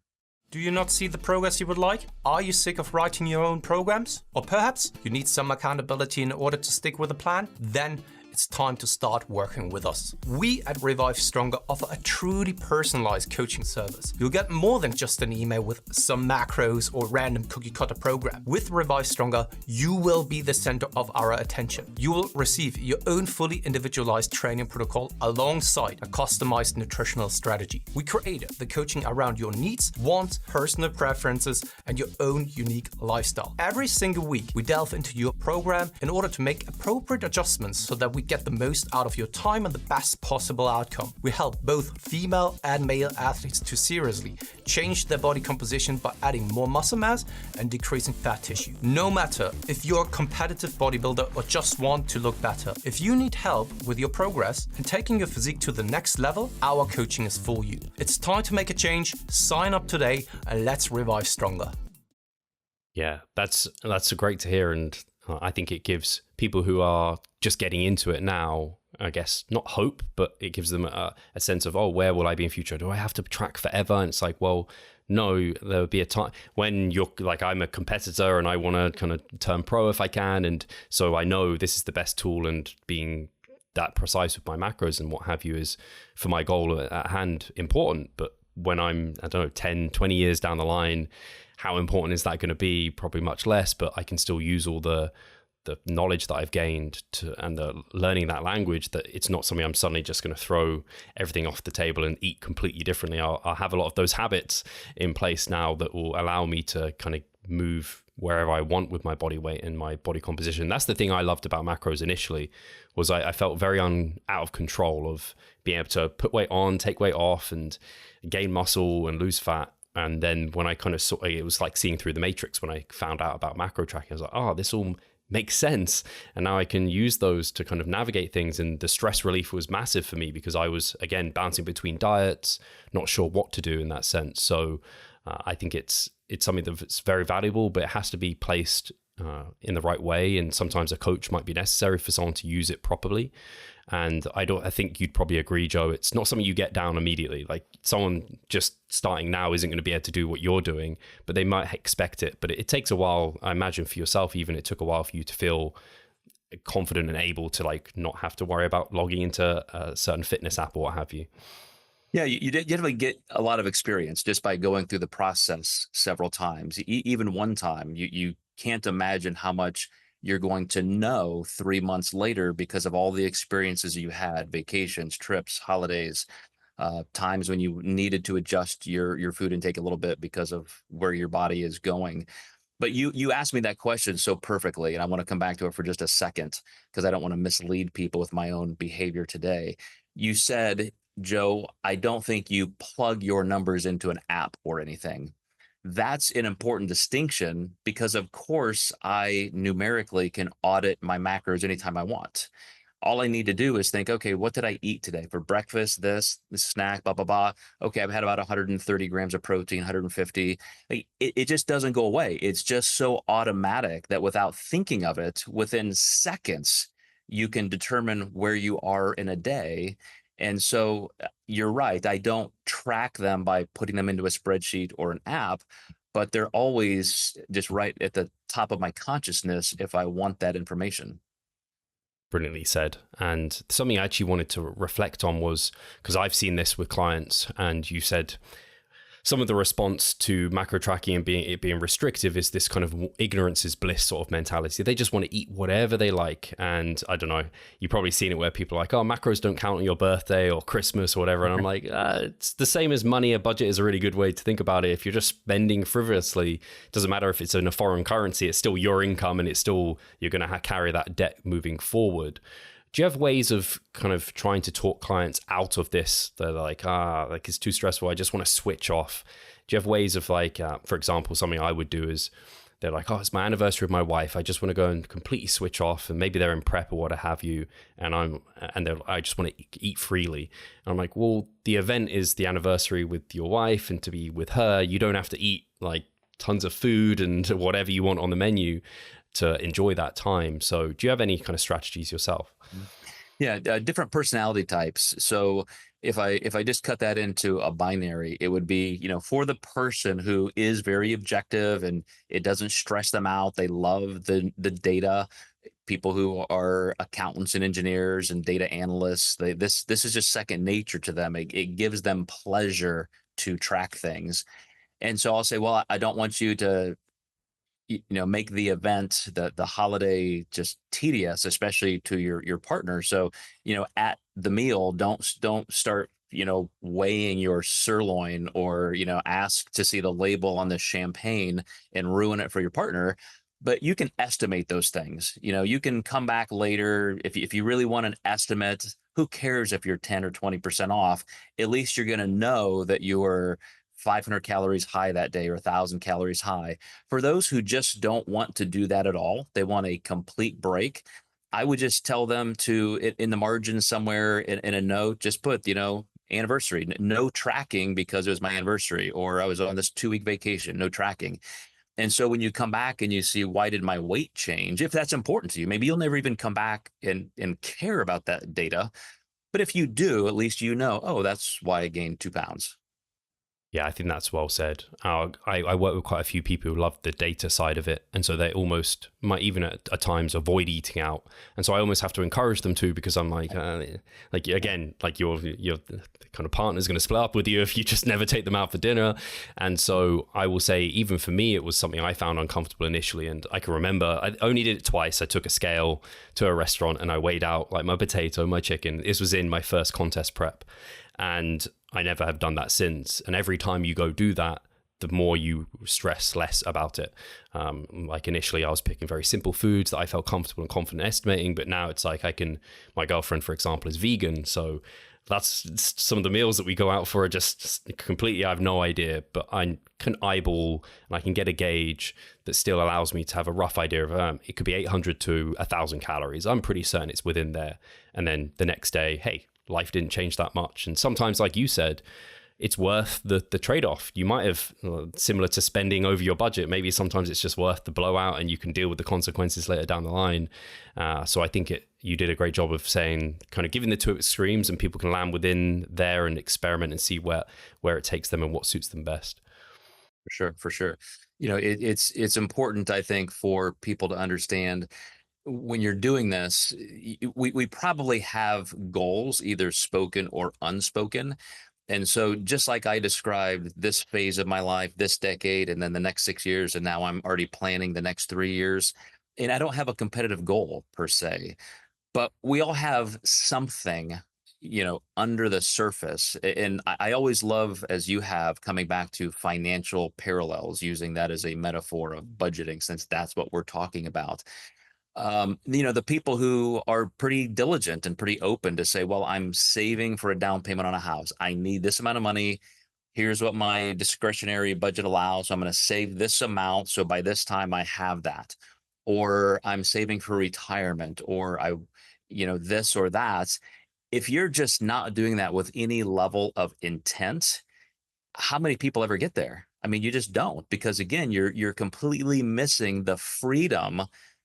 Do you not see the progress you would like? Are you sick of writing your own programs? Or perhaps you need some accountability in order to stick with a plan? Then it's time to start working with us. We at Revive Stronger offer a truly personalized coaching service. You'll get more than just an email with some macros or random cookie cutter program. With Revive Stronger, you will be the center of our attention. You will receive your own fully individualized training protocol alongside a customized nutritional strategy. We created the coaching around your needs, wants, personal preferences, and your own unique lifestyle. Every single week, we delve into your program in order to make appropriate adjustments so that we get the most out of your time and the best possible outcome. We help both female and male athletes to seriously change their body composition by adding more muscle mass and decreasing fat tissue. No matter if you're a competitive bodybuilder or just want to look better, if you need help with your progress and taking your physique to the next level, our coaching is for you. It's time to make a change. Sign up today and let's revive stronger. Yeah, that's great to hear, and I think it gives people who are just getting into it now, I guess, not hope, but it gives them a sense of, oh, where will I be in future? Do I have to track forever? And it's like, well, no, there'll be a time when you're like, I'm a competitor and I want to kind of turn pro if I can. And so I know this is the best tool, and being that precise with my macros and what have you is, for my goal at hand, important. But when I'm, I don't know, 10, 20 years down the line, how important is that going to be? Probably much less, but I can still use all the knowledge that I've gained and the learning that language, that it's not something I'm suddenly just going to throw everything off the table and eat completely differently. I'll have a lot of those habits in place now that will allow me to kind of move wherever I want with my body weight and my body composition. That's the thing I loved about macros initially, was I felt very out of control of being able to put weight on, take weight off, and gain muscle and lose fat. And then when I kind of saw, it was like seeing through the matrix when I found out about macro tracking. I was like, oh, this all makes sense. And now I can use those to kind of navigate things. And the stress relief was massive for me because I was, again, bouncing between diets, not sure what to do in that sense. So I think it's something that's very valuable, but it has to be placed in the right way. And sometimes a coach might be necessary for someone to use it properly. And I think you'd probably agree, Joe, it's not something you get down immediately. Like, someone just starting now isn't going to be able to do what you're doing, but they might expect it. But it takes a while. I imagine for yourself, even, it took a while for you to feel confident and able to like not have to worry about logging into a certain fitness app or what have you. Yeah, you definitely get a lot of experience just by going through the process several times. Even one time, you can't imagine how much you're going to know 3 months later because of all the experiences you had, vacations, trips, holidays, times when you needed to adjust your food intake a little bit because of where your body is going. But you asked me that question so perfectly, and I want to come back to it for just a second because I don't want to mislead people with my own behavior today. You said, Joe, I don't think you plug your numbers into an app or anything. That's an important distinction because, of course, I numerically can audit my macros anytime I want. All I need to do is think, okay, what did I eat today for breakfast? This snack, blah, blah, blah. Okay, I've had about 130 grams of protein, 150. Like, it just doesn't go away. It's just so automatic that without thinking of it, within seconds, you can determine where you are in a day. And so you're right. I don't track them by putting them into a spreadsheet or an app, but they're always just right at the top of my consciousness if I want that information. Brilliantly said. And something I actually wanted to reflect on was, because I've seen this with clients, and you said some of the response to macro tracking and it being restrictive is this kind of ignorance is bliss sort of mentality. They just want to eat whatever they like. And I don't know, you've probably seen it where people are like, oh, macros don't count on your birthday or Christmas or whatever. And I'm like, it's the same as money. A budget is a really good way to think about it. If you're just spending frivolously, it doesn't matter if it's in a foreign currency, it's still your income, and it's still, you're going to carry that debt moving forward. Do you have ways of kind of trying to talk clients out of this? They're like, like it's too stressful, I just want to switch off. Do you have ways of like, for example, something I would do is they're like, oh, it's my anniversary with my wife, I just want to go and completely switch off, and maybe they're in prep or what have you, and I just want to eat freely. And I'm like, well, the event is the anniversary with your wife, and to be with her, you don't have to eat like tons of food and whatever you want on the menu to enjoy that time. So do you have any kind of strategies yourself? Yeah, different personality types. So if I just cut that into a binary, it would be, for the person who is very objective and it doesn't stress them out. They love the data. People who are accountants and engineers and data analysts, this is just second nature to them. It gives them pleasure to track things. And so I'll say, well, I don't want you to make the event, the holiday, just tedious, especially to your partner. So at the meal, don't start weighing your sirloin, or ask to see the label on the champagne and ruin it for your partner. But you can estimate those things. You can come back later if you really want an estimate. Who cares if you're 10 or 20% off? At least you're going to know that you were 500 calories high that day or 1,000 calories high. For those who just don't want to do that at all, they want a complete break, I would just tell them to, in the margin somewhere in a note, just put, anniversary, no tracking because it was my anniversary, or I was on this 2-week vacation, no tracking. And so when you come back and you see, why did my weight change? If that's important to you, maybe you'll never even come back and care about that data. But if you do, at least oh, that's why I gained 2 pounds. Yeah, I think that's well said. I work with quite a few people who love the data side of it, and so they almost might even at times avoid eating out. And so I almost have to encourage them to, because I'm like again, like your kind of partner's going to split up with you if you just never take them out for dinner. And so I will say, even for me, it was something I found uncomfortable initially. And I can remember I only did it twice. I took a scale to a restaurant and I weighed out like my potato, my chicken. This was in my first contest prep. And I never have done that since. And every time you go do that, the more you stress less about it. Like initially I was picking very simple foods that I felt comfortable and confident estimating, but now it's like my girlfriend, for example, is vegan. So that's some of the meals that we go out for are just completely, I have no idea, but I can eyeball and I can get a gauge that still allows me to have a rough idea of it could be 800 to 1,000 calories. I'm pretty certain it's within there. And then the next day, hey, life didn't change that much. And sometimes, like you said, it's worth the trade-off. You might have, similar to spending over your budget, maybe sometimes it's just worth the blowout and you can deal with the consequences later down the line. So I think you did a great job of saying, kind of giving the two extremes, and people can land within there and experiment and see where it takes them and what suits them best. For sure. It's important, I think, for people to understand, when you're doing this, we probably have goals, either spoken or unspoken. And so just like I described this phase of my life, this decade, and then the next 6 years, and now I'm already planning the next 3 years, and I don't have a competitive goal per se, but we all have something, under the surface. And I always love, as you have, coming back to financial parallels, using that as a metaphor of budgeting, since that's what we're talking about. The people who are pretty diligent and pretty open to say, well, I'm saving for a down payment on a house. I need this amount of money. Here's what my discretionary budget allows. So I'm going to save this amount. So by this time I have that, or I'm saving for retirement, or this or that. If you're just not doing that with any level of intent, how many people ever get there? I mean, you just don't, because again, you're completely missing the freedom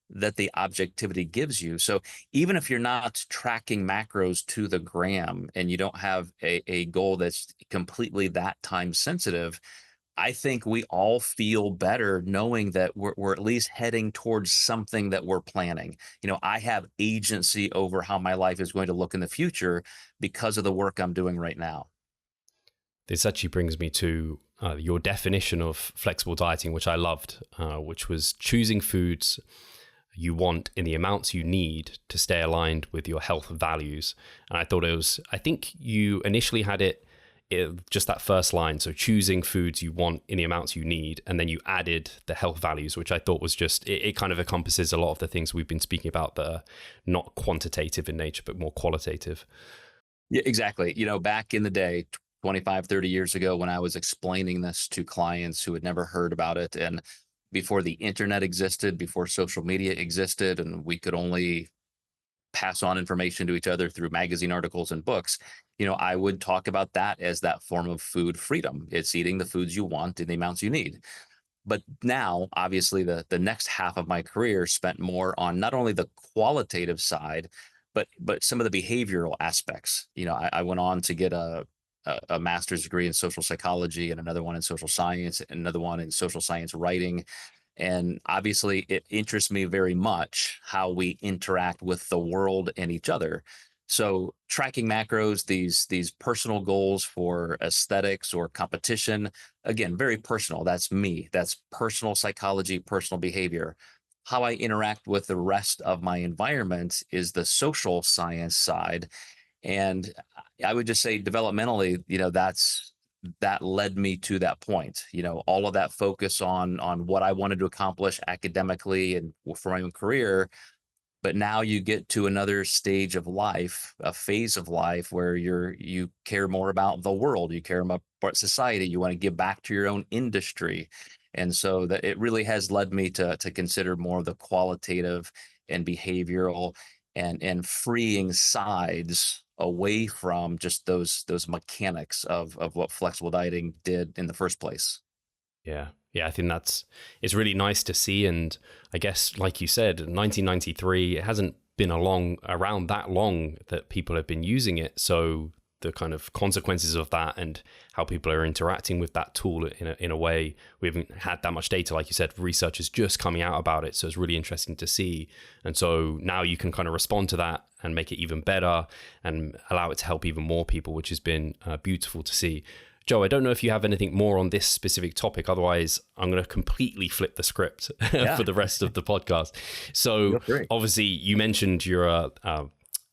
that the objectivity gives you. So even if you're not tracking macros to the gram and you don't have a goal that's completely that time sensitive, I think we all feel better knowing that we're at least heading towards something that we're planning. I have agency over how my life is going to look in the future because of the work I'm doing right now. This actually brings me to your definition of flexible dieting, which I loved, which was choosing foods you want in the amounts you need to stay aligned with your health values. And I think you initially had it just that first line. So choosing foods you want in the amounts you need, and then you added the health values, which I thought was just, it kind of encompasses a lot of the things we've been speaking about that are not quantitative in nature, but more qualitative. Yeah, exactly. Back in the day, 25, 30 years ago, when I was explaining this to clients who had never heard about it, and before the internet existed, before social media existed, and we could only pass on information to each other through magazine articles and books, I would talk about that as that form of food freedom. It's eating the foods you want in the amounts you need. But now, obviously, the next half of my career spent more on not only the qualitative side, but some of the behavioral aspects. I went on to get a master's degree in social psychology, and another one in social science, and another one in social science writing. And obviously, it interests me very much how we interact with the world and each other. So tracking macros, these personal goals for aesthetics or competition, again, very personal. That's me. That's personal psychology, personal behavior. How I interact with the rest of my environment is the social science side. And I would just say developmentally, that led me to that point. All of that focus on what I wanted to accomplish academically and for my own career. But now you get to another stage of life, a phase of life where you care more about the world, you care more about society, you want to give back to your own industry. And so that it really has led me to consider more of the qualitative and behavioral and freeing sides away from just those mechanics of what flexible dieting did in the first place. Yeah. I think it's really nice to see. And I guess, like you said, 1993, it hasn't been around that long that people have been using it. So the kind of consequences of that and how people are interacting with that tool in a way, we haven't had that much data. Like you said, research is just coming out about it. So it's really interesting to see. And so now you can kind of respond to that and make it even better and allow it to help even more people, which has been beautiful to see. Joe, I don't know if you have anything more on this specific topic. Otherwise, I'm going to completely flip the script for the rest of the podcast. So obviously, you mentioned you're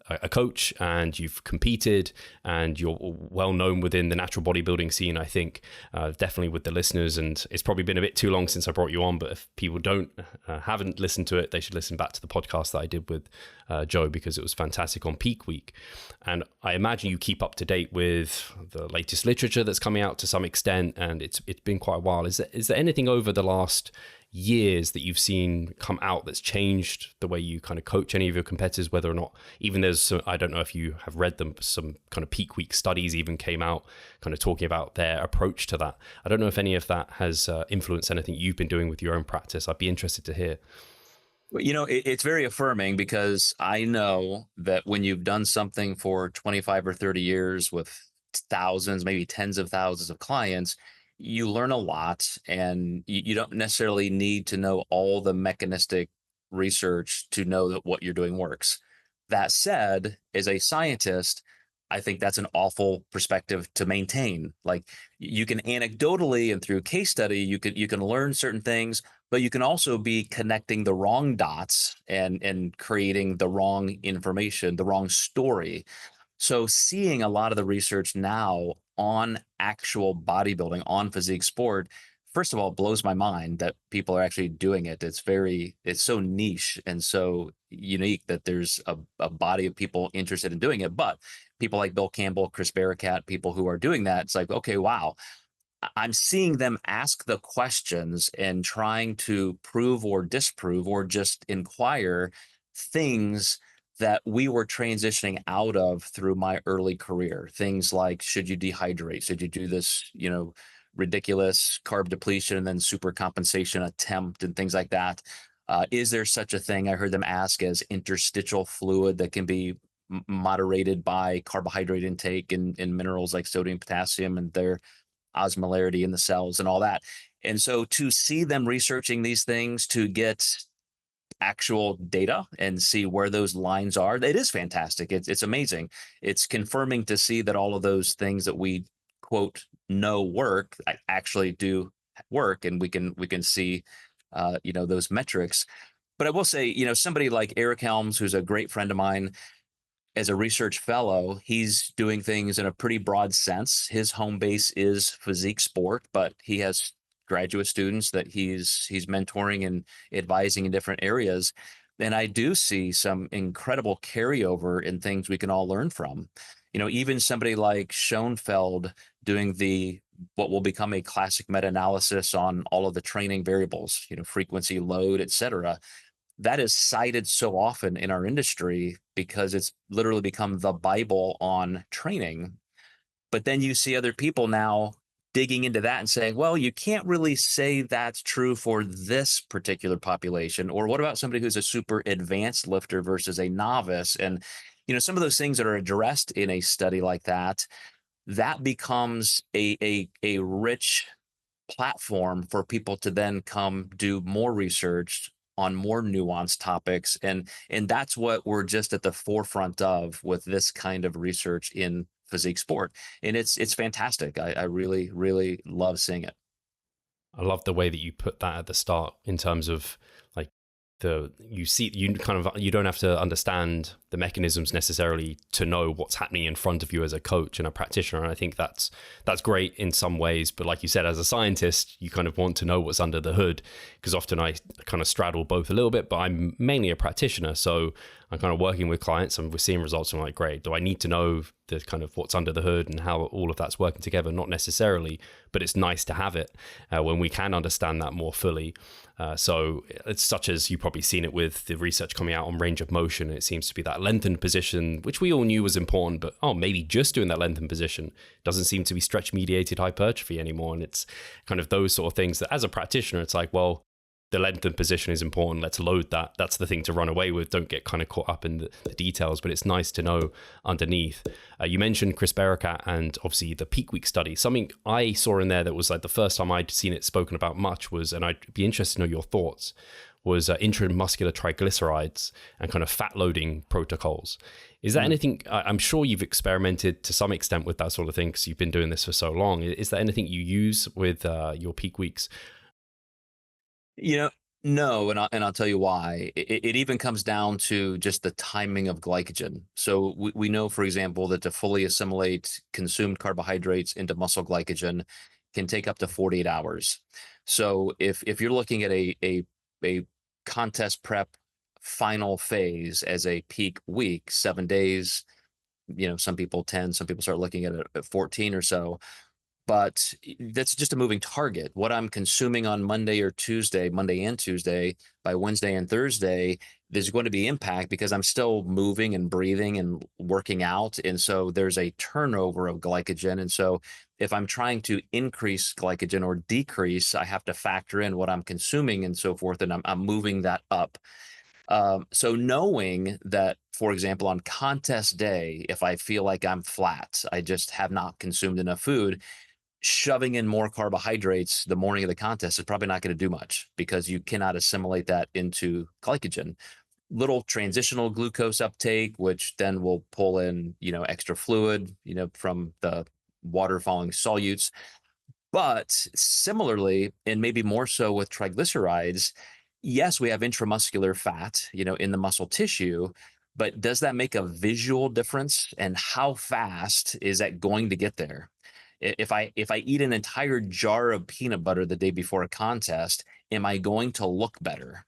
a coach and you've competed and you're well known within the natural bodybuilding scene, I think, definitely with the listeners. And it's probably been a bit too long since I brought you on, but if people haven't listened to it, they should listen back to the podcast that I did with Joe, because it was fantastic on Peak Week. And I imagine you keep up to date with the latest literature that's coming out to some extent, and it's been quite a while. Is there anything over the last years that you've seen come out that's changed the way you kind of coach any of your competitors, whether or not even there's some, I don't know if you have read them, some kind of Peak Week studies even came out kind of talking about their approach to that. I don't know if any of that has influenced anything you've been doing with your own practice. I'd be interested to hear. Well, it's very affirming, because I know that when you've done something for 25 or 30 years with thousands, maybe tens of thousands of clients, you learn a lot, and you don't necessarily need to know all the mechanistic research to know that what you're doing works. That said, as a scientist, I think that's an awful perspective to maintain. Like, you can anecdotally and through case study, you can learn certain things, but you can also be connecting the wrong dots and creating the wrong information, the wrong story. So seeing a lot of the research now on actual bodybuilding, on physique sport, first of all, it blows my mind that people are actually doing it. It's so niche and so unique that there's a body of people interested in doing it. But people like Bill Campbell, Chris Barakat, people who are doing that, it's like, okay, wow, I'm seeing them ask the questions and trying to prove or disprove or just inquire things that we were transitioning out of through my early career. Things like, should you dehydrate? Should you do this, ridiculous carb depletion and then super compensation attempt and things like that? Is there such a thing, I heard them ask, as interstitial fluid that can be moderated by carbohydrate intake and minerals like sodium, potassium, and their osmolarity in the cells and all that. And so to see them researching these things to get actual data and see where those lines are, it is fantastic. It's amazing. It's confirming to see that all of those things that we quote know work actually do work, and we can see those metrics. But I will say, somebody like Eric Helms, who's a great friend of mine, as a research fellow, he's doing things in a pretty broad sense. His home base is physique sport, but he has graduate students that he's mentoring and advising in different areas. And I do see some incredible carryover in things we can all learn from. Even somebody like Schoenfeld doing what will become a classic meta-analysis on all of the training variables, frequency, load, et cetera. That is cited so often in our industry because it's literally become the Bible on training. But then you see other people now digging into that and saying, well, you can't really say that's true for this particular population. Or what about somebody who's a super advanced lifter versus a novice? And, some of those things that are addressed in a study like that, that becomes a rich platform for people to then come do more research on more nuanced topics. And that's what we're just at the forefront of with this kind of research in physique sport. And it's fantastic. I really, really love seeing it. I love the way that you put that at the start in terms of like you don't have to understand the mechanisms necessarily to know what's happening in front of you as a coach and a practitioner. And I think that's great in some ways. But like you said, as a scientist, you kind of want to know what's under the hood, because often I kind of straddle both a little bit, but I'm mainly a practitioner. So I'm kind of working with clients and we're seeing results. And I'm like, great, do I need to know the kind of what's under the hood and how all of that's working together? Not necessarily, but it's nice to have it when we can understand that more fully. So it's such as you've probably seen it with the research coming out on range of motion. It seems to be that lengthened position, which we all knew was important, but maybe just doing that lengthened position doesn't seem to be stretch mediated hypertrophy anymore. And it's kind of those sort of things that as a practitioner, it's like, well, the lengthened position is important. Let's load that. That's the thing to run away with. Don't get kind of caught up in the details, but it's nice to know underneath. You mentioned Chris Barakat and obviously the peak week study. Something I saw in there that was like the first time I'd seen it spoken about much was, and I'd be interested to know your thoughts, was intramuscular triglycerides and kind of fat loading protocols. Is that anything, I'm sure you've experimented to some extent with that sort of thing because you've been doing this for so long. Is there anything you use with your peak weeks? No, and I'll tell you why. It even comes down to just the timing of glycogen. So we know, for example, that to fully assimilate consumed carbohydrates into muscle glycogen can take up to 48 hours. So if you're looking at a contest prep final phase as a peak week, 7 days, some people 10, some people start looking at it at 14 or so. But that's just a moving target. What I'm consuming on Monday and Tuesday, by Wednesday and Thursday, there's going to be impact because I'm still moving and breathing and working out. And so there's a turnover of glycogen. And so if I'm trying to increase glycogen or decrease, I have to factor in what I'm consuming and so forth. And I'm moving that up. So knowing that, for example, on contest day, if I feel like I'm flat, I just have not consumed enough food, shoving in more carbohydrates the morning of the contest is probably not going to do much because you cannot assimilate that into glycogen. Little transitional glucose uptake, which then will pull in, extra fluid, from the water following solutes. But similarly, and maybe more so with triglycerides, yes, we have intramuscular fat, in the muscle tissue, but does that make a visual difference? And how fast is that going to get there? If I eat an entire jar of peanut butter the day before a contest, am I going to look better?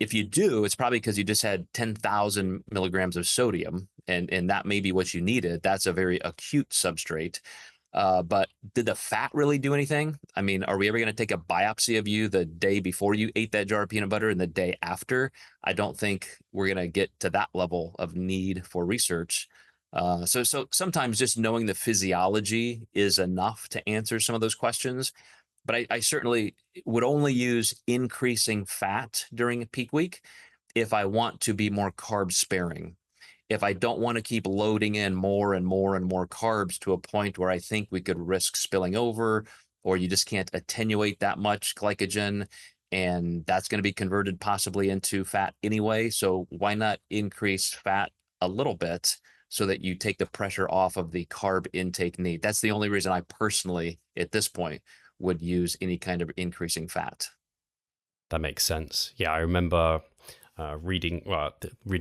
If you do, it's probably because you just had 10,000 milligrams of sodium, and that may be what you needed. That's a very acute substrate. But did the fat really do anything? I mean, are we ever going to take a biopsy of you the day before you ate that jar of peanut butter and the day after? I don't think we're going to get to that level of need for research. So sometimes just knowing the physiology is enough to answer some of those questions. But I certainly would only use increasing fat during a peak week if I want to be more carb sparing. If I don't want to keep loading in more and more and more carbs to a point where I think we could risk spilling over, or you just can't attenuate that much glycogen, and that's going to be converted possibly into fat anyway. So why not increase fat a little bit so that you take the pressure off of the carb intake need? That's the only reason I personally, at this point, would use any kind of increasing fat. That makes sense. Yeah, I remember reading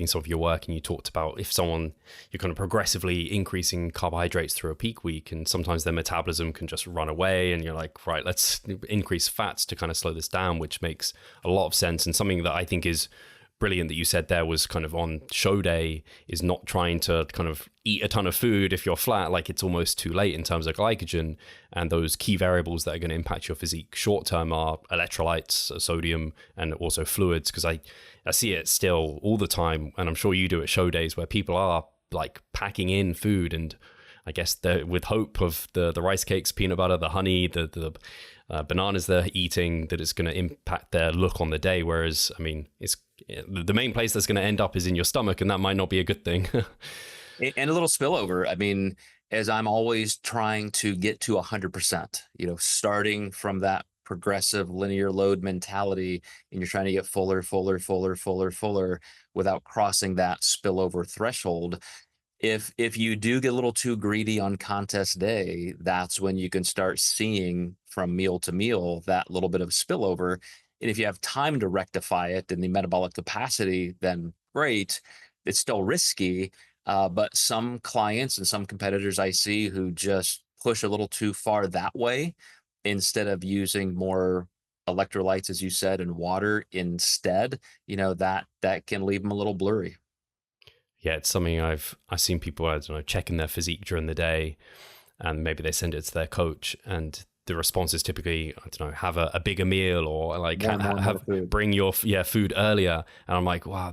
some of your work, and you talked about if someone, you're kind of progressively increasing carbohydrates through a peak week, and sometimes their metabolism can just run away, and you're like, right, let's increase fats to kind of slow this down, which makes a lot of sense. And something that I think is brilliant that you said there was kind of on show day is not trying to kind of eat a ton of food if you're flat, like it's almost too late in terms of glycogen. And those key variables that are going to impact your physique short term are electrolytes, sodium, and also fluids. Because I see it still all the time, and I'm sure you do at show days, where people are like packing in food, and I guess with hope of the rice cakes, peanut butter, the honey, the bananas they're eating, that it's going to impact their look on the day. Whereas, I mean, it's the main place that's going to end up is in your stomach, and that might not be a good thing. And a little spillover. I mean, as I'm always trying to get to 100%, starting from that progressive linear load mentality, and you're trying to get fuller without crossing that spillover threshold. If you do get a little too greedy on contest day, that's when you can start seeing from meal to meal that little bit of spillover. And if you have time to rectify it in the metabolic capacity, then great. It's still risky, but some clients and some competitors I see who just push a little too far that way, instead of using more electrolytes, as you said, and water instead, that can leave them a little blurry. Yeah, it's something I've seen people, I don't know, checking their physique during the day, and maybe they send it to their coach, and the response is typically, I don't know, have a bigger meal, or like bring your food earlier. And I'm like, wow,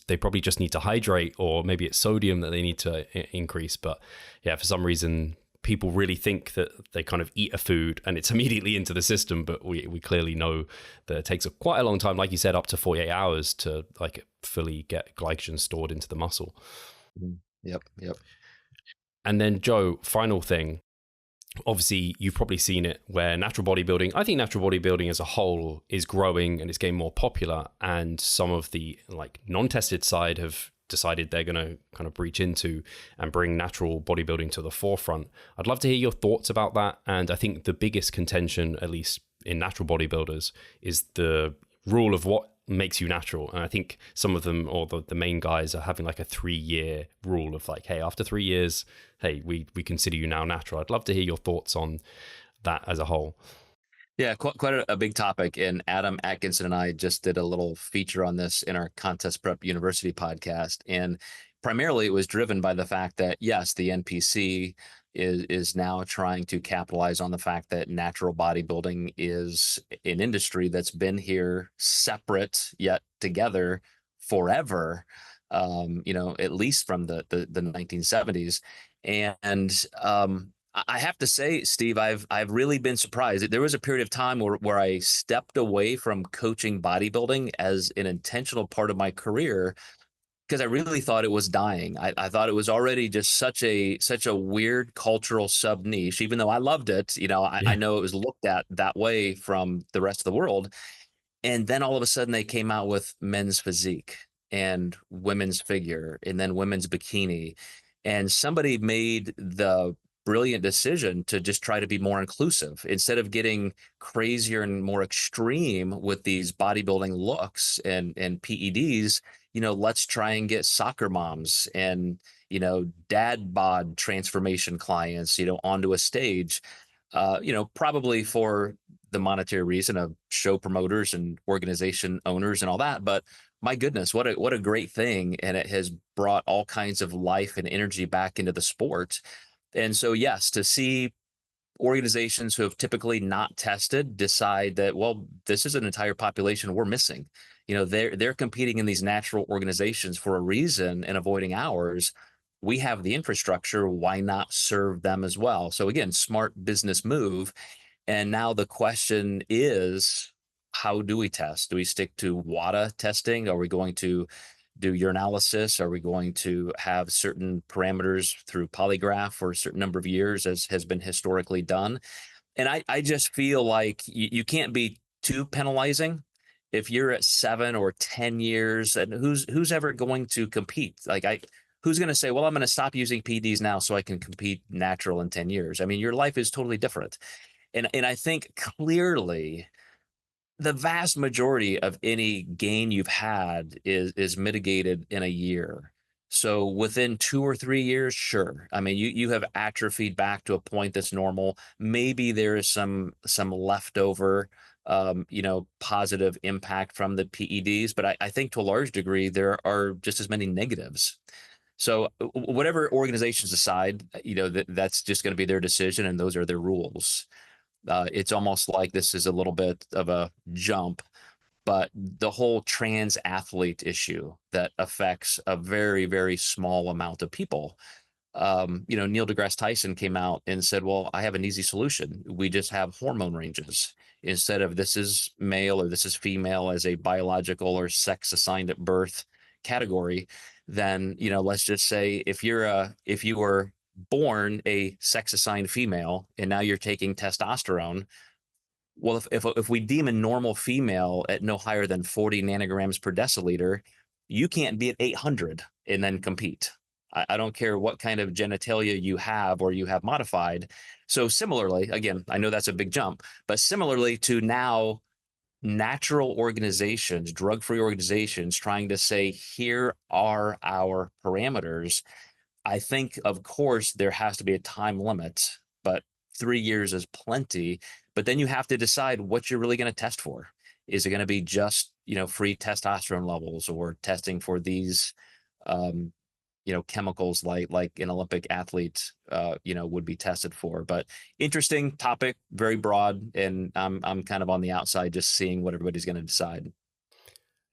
they probably just need to hydrate, or maybe it's sodium that they need to increase. But yeah, for some reason, people really think that they kind of eat a food and it's immediately into the system. But we clearly know that it takes quite a long time, like you said, up to 48 hours to like fully get glycogen stored into the muscle. Yep. And then Joe, final thing. Obviously, you've probably seen it where natural bodybuilding, I think natural bodybuilding as a whole is growing and it's getting more popular. And some of the like non-tested side have decided they're going to kind of breach into and bring natural bodybuilding to the forefront. I'd love to hear your thoughts about that. And I think the biggest contention, at least in natural bodybuilders, is the rule of what makes you natural. And I think some of them, or the main guys, are having like a 3-year rule of like, hey, after 3 years, hey, we consider you now natural. I'd love to hear your thoughts on that as a whole. Yeah, quite a big topic. And Adam Atkinson and I just did a little feature on this in our Contest Prep University podcast. And primarily it was driven by the fact that, yes, the NPC is now trying to capitalize on the fact that natural bodybuilding is an industry that's been here separate yet together forever, at least from the 1970s. And I have to say, Steve, I've really been surprised. There was a period of time where I stepped away from coaching bodybuilding as an intentional part of my career, because I really thought it was dying. I thought it was already just such a weird cultural sub niche, even though I loved it. I know it was looked at that way from the rest of the world. And then all of a sudden they came out with men's physique and women's figure and then women's bikini. And somebody made the brilliant decision to just try to be more inclusive instead of getting crazier and more extreme with these bodybuilding looks and PEDs. Let's try and get soccer moms and dad bod transformation clients, onto a stage, probably for the monetary reason of show promoters and organization owners and all that. But my goodness, what a great thing. And it has brought all kinds of life and energy back into the sport. And so, yes, to see organizations who have typically not tested decide that, well, this is an entire population we're missing. They're competing in these natural organizations for a reason and avoiding ours. We have the infrastructure. Why not serve them as well? So again, smart business move. And now the question is, how do we test? Do we stick to WADA testing? Are we going to do urinalysis? Are we going to have certain parameters through polygraph for a certain number of years, as has been historically done? And I just feel like you can't be too penalizing. If you're at 7 or 10 years, and who's ever going to compete? Who's going to say, well, I'm going to stop using PEDs now so I can compete natural in 10 years? I mean, your life is totally different. And I think clearly the vast majority of any gain you've had is mitigated in a year. So within 2 or 3 years, sure. I mean, you have atrophied back to a point that's normal. Maybe there is some leftover, positive impact from the PEDs, but I think to a large degree, there are just as many negatives. So whatever organizations decide, that's just going to be their decision, and those are their rules. It's almost like this is a little bit of a jump, but the whole trans athlete issue that affects a very, very small amount of people. Neil deGrasse Tyson came out and said, well, I have an easy solution. We just have hormone ranges. Instead of this is male or this is female as a biological or sex assigned at birth category, then, let's just say if you were born a sex assigned female and now you're taking testosterone, well, if we deem a normal female at no higher than 40 nanograms per deciliter, you can't be at 800 and then compete. I don't care what kind of genitalia you have or you have modified. So similarly, again, I know that's a big jump, but similarly to now natural organizations, drug-free organizations trying to say, here are our parameters. I think, of course, there has to be a time limit, but 3 years is plenty. But then you have to decide what you're really going to test for. Is it going to be just, free testosterone levels, or testing for these, chemicals like an Olympic athlete, would be tested for? But interesting topic, very broad. And I'm kind of on the outside just seeing what everybody's going to decide.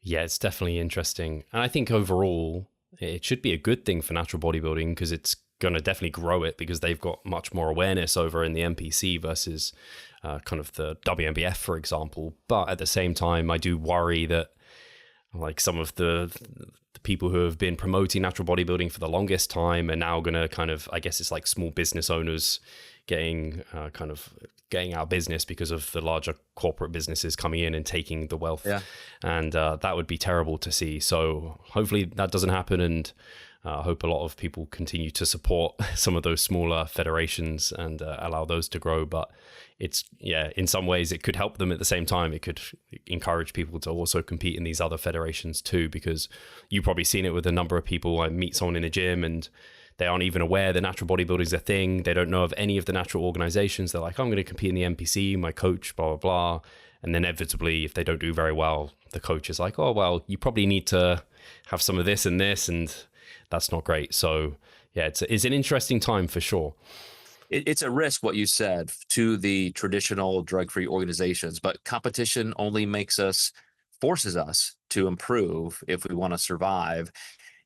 Yeah, it's definitely interesting. And I think overall, it should be a good thing for natural bodybuilding, because it's going to definitely grow it, because they've got much more awareness over in the NPC versus kind of the WNBF, for example. But at the same time, I do worry that like some of the people who have been promoting natural bodybuilding for the longest time are now going to kind of, I guess it's like small business owners getting getting out of business because of the larger corporate businesses coming in and taking the wealth. Yeah. And that would be terrible to see. So hopefully that doesn't happen. And I hope a lot of people continue to support some of those smaller federations and allow those to grow. But in some ways it could help them at the same time. It could encourage people to also compete in these other federations too, because you've probably seen it with a number of people. I meet someone in a gym and they aren't even aware that natural bodybuilding is a thing. They don't know of any of the natural organizations. They're like, I'm going to compete in the NPC, my coach, blah, blah, blah. And then inevitably, if they don't do very well, the coach is like, oh, well, you probably need to have some of this and this, and that's not great. So yeah, it's an interesting time for sure. It's a risk, what you said, to the traditional drug-free organizations, but competition only forces us to improve if we want to survive.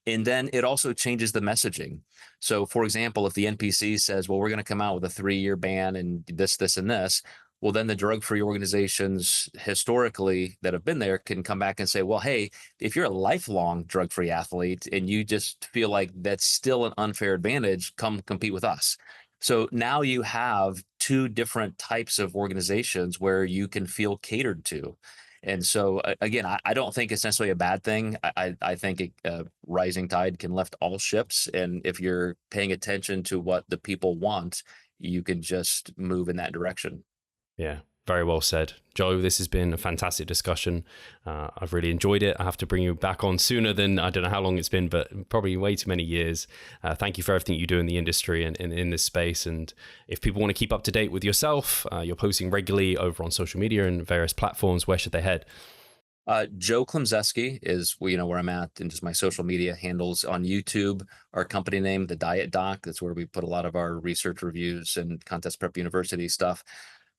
And then it also changes the messaging. So for example, if the NPC says, well, we're going to come out with a 3-year ban and this, and this, well, then the drug-free organizations historically that have been there can come back and say, well, hey, if you're a lifelong drug-free athlete and you just feel like that's still an unfair advantage, come compete with us. So now you have 2 different types of organizations where you can feel catered to. And so, again, I don't think it's necessarily a bad thing. I think a rising tide can lift all ships. And if you're paying attention to what the people want, you can just move in that direction. Yeah, Very well said. Joe, this has been a fantastic discussion. I've really enjoyed it. I have to bring you back on sooner than, I don't know how long it's been, but probably way too many years. Thank you for everything you do in the industry and in this space. And if people want to keep up to date with yourself, you're posting regularly over on social media and various platforms. Where should they head? Joe Klemczewski is where I'm at, and just my social media handles on YouTube. Our company name, The Diet Doc. That's where we put a lot of our research reviews and Contest Prep University stuff.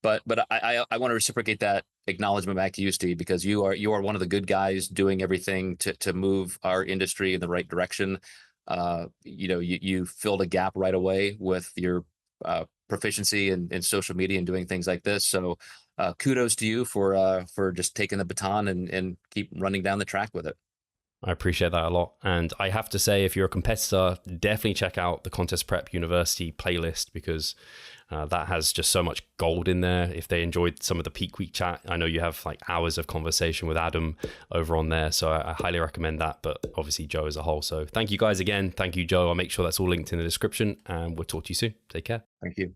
But I want to reciprocate that acknowledgement back to you, Steve, because you are one of the good guys doing everything to move our industry in the right direction. You filled a gap right away with your proficiency in social media and doing things like this. So kudos to you for just taking the baton and keep running down the track with it. I appreciate that a lot. And I have to say, if you're a competitor, definitely check out the Contest Prep University playlist, because that has just so much gold in there. If they enjoyed some of the Peak Week chat, I know you have like hours of conversation with Adam over on there. So I highly recommend that, but obviously Joe as a whole. So thank you guys again. Thank you, Joe. I'll make sure that's all linked in the description, and we'll talk to you soon. Take care. Thank you.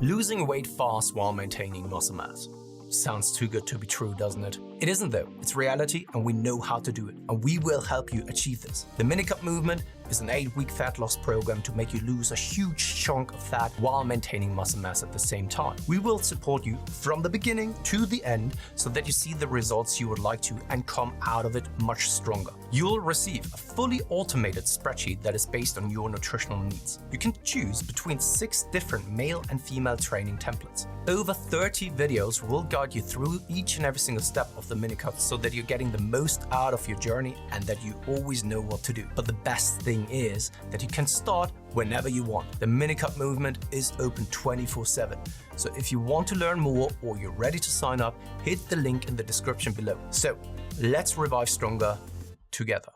Losing weight fast while maintaining muscle mass. Sounds too good to be true, doesn't it? It isn't though. It's reality, and we know how to do it, and we will help you achieve this. The Minicut Movement is an 8-week fat loss program to make you lose a huge chunk of fat while maintaining muscle mass at the same time. We will support you from the beginning to the end so that you see the results you would like to and come out of it much stronger. You'll receive a fully automated spreadsheet that is based on your nutritional needs. You can choose between 6 different male and female training templates. Over 30 videos will guide you through each and every single step of the Minicut so that you're getting the most out of your journey and that you always know what to do. But the best thing is that you can start whenever you want. The Minicut Movement is open 24/7. So if you want to learn more or you're ready to sign up, hit the link in the description below. So let's revive stronger together.